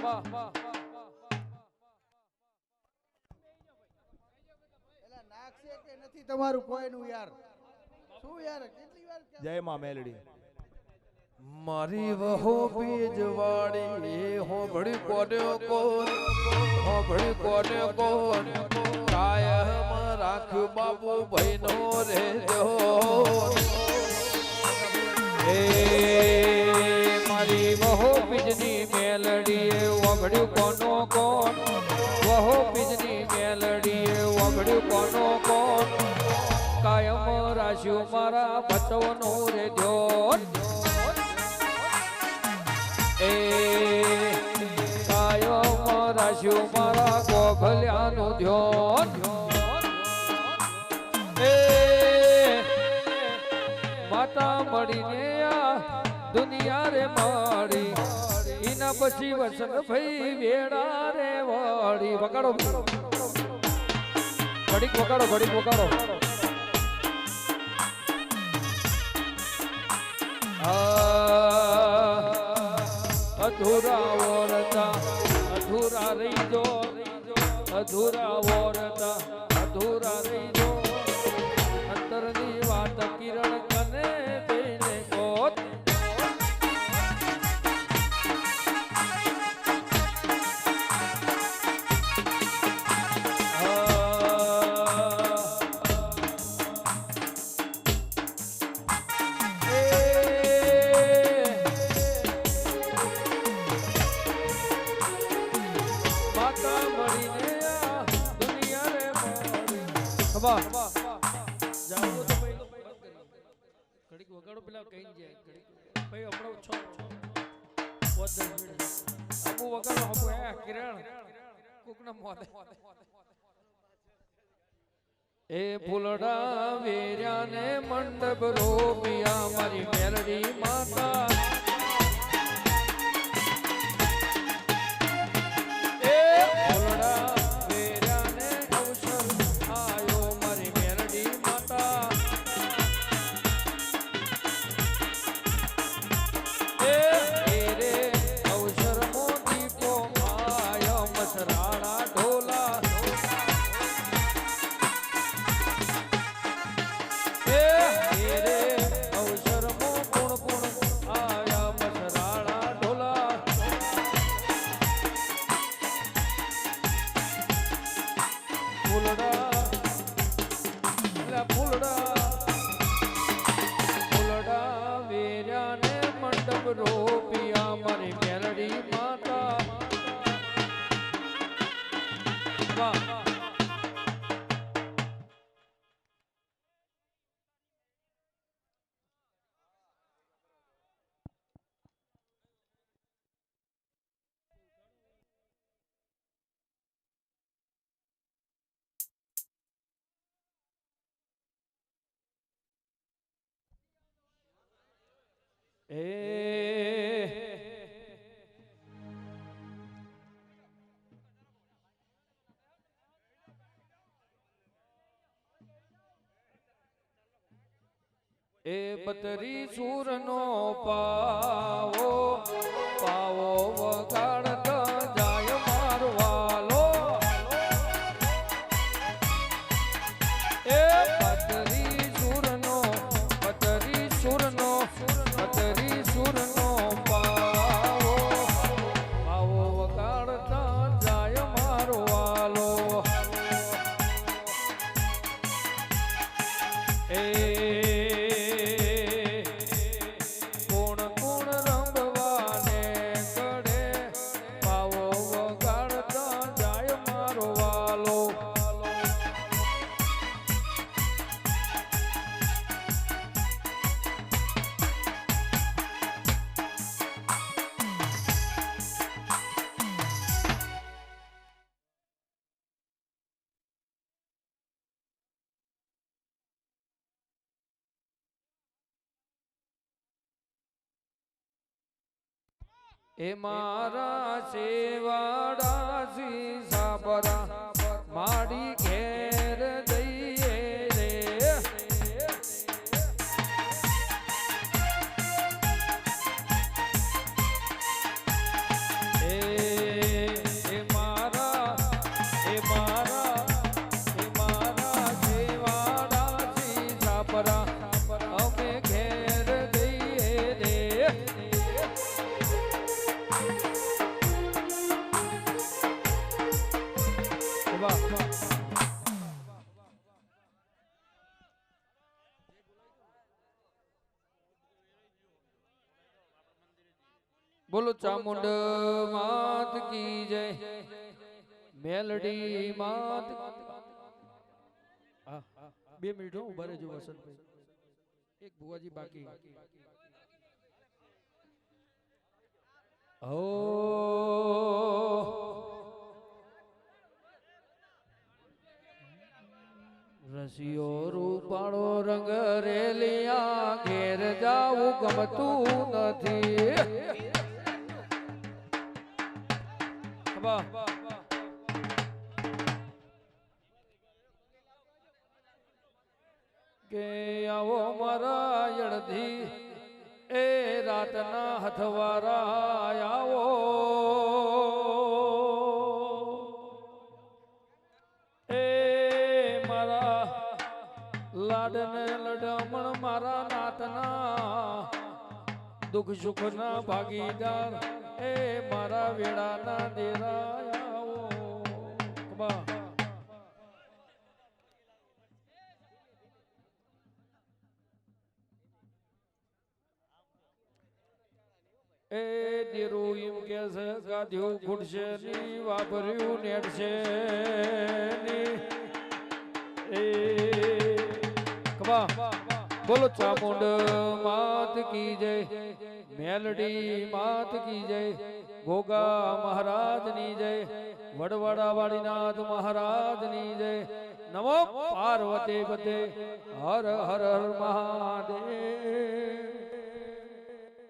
તમારું કોઈનું યાર શું યાર કેટલી વાર જય માં મેલડી મારી વહુ બીજવાડી હો ભડી કોને કોન કાયમ રાખ બાબુ ભાઈનો રેજો એ મારી વહુ બીજની મેલડી ઓગળ્યું કોનો કોણ વહુ બીજની મેલડી ઓગળ્યું કોનો કાયમ રાશ્યું મારા બચવનો રે ધ્યોન એ કાયમ રાશ્યું મારા ગોખલ્યાનું ધ્યોન એ માતા મળીને આ દુનિયા રે મારી એના પછી વસન ભાઈ વેડા રે વાળી વગાડો ઘડીક વગાડો અધૂરા વોરતા અધૂરા રહી જો અધૂરા વોરતા અધૂરા રહી જો અંતરની વાત કિરણ કને તેને કોત ઘડીક વગાડો પેલા કઈ જાય ઘડીક ભાઈ હમણાં છો અબુ વગાડો અબુ હે કિરણ કોકના મોદે એ ફૂલડા વેર્યાને મંડપ રોપિયા મારી મેલડી માતા એ ફૂલડા વેર્યાને અવસર આયો મારી મેલડી માતા એ રે અવસર મોદીપો આયો મસરાણા ઢોલા રોપિયા મારી મેલડી માતા વાહ એ બતરી સૂરનો પાવો પાવો વગાડતા જાય મારવાલો એ બતરી સૂરનો પાવો પાવો વગાડતા જાય મારવાલો એ એ મારા સેવાડા સાબરા માડી ઘેર જઈએ રે એ મારા સેવાડા સાબરા અમે ઘેર જઈએ રે બોલો ચામુંડ માત કી જય મેલડી માત 2 મિનિટ ઉભા રહેજો વસંતભાઈ એક ભુવાજી બાકી ઓ રસિયો રૂપાળો રંગ રેલિયા ઘેર જાવું ગમતું નથી કે આવો મારા યણધી એ રાતના હથવારા આવો એ મારા લાડને લડમણ મારા નાતના દુઃખ સુખના ભાગીદાર એ મારા વેળાના દેરા આવો કબા એ દેરું એમ કે છે ગાધ્યું ખૂટશે ની વાપર્યું નેટશે ની એ કબા બોલો ચામુંડ માત કી જય મેલડી માત કી જય ગોગા મહારાજની જય વડવાડા વાડીનાથ મહારાજની જય નમો પાર્વતી પતે હર હર હર મહાદેવ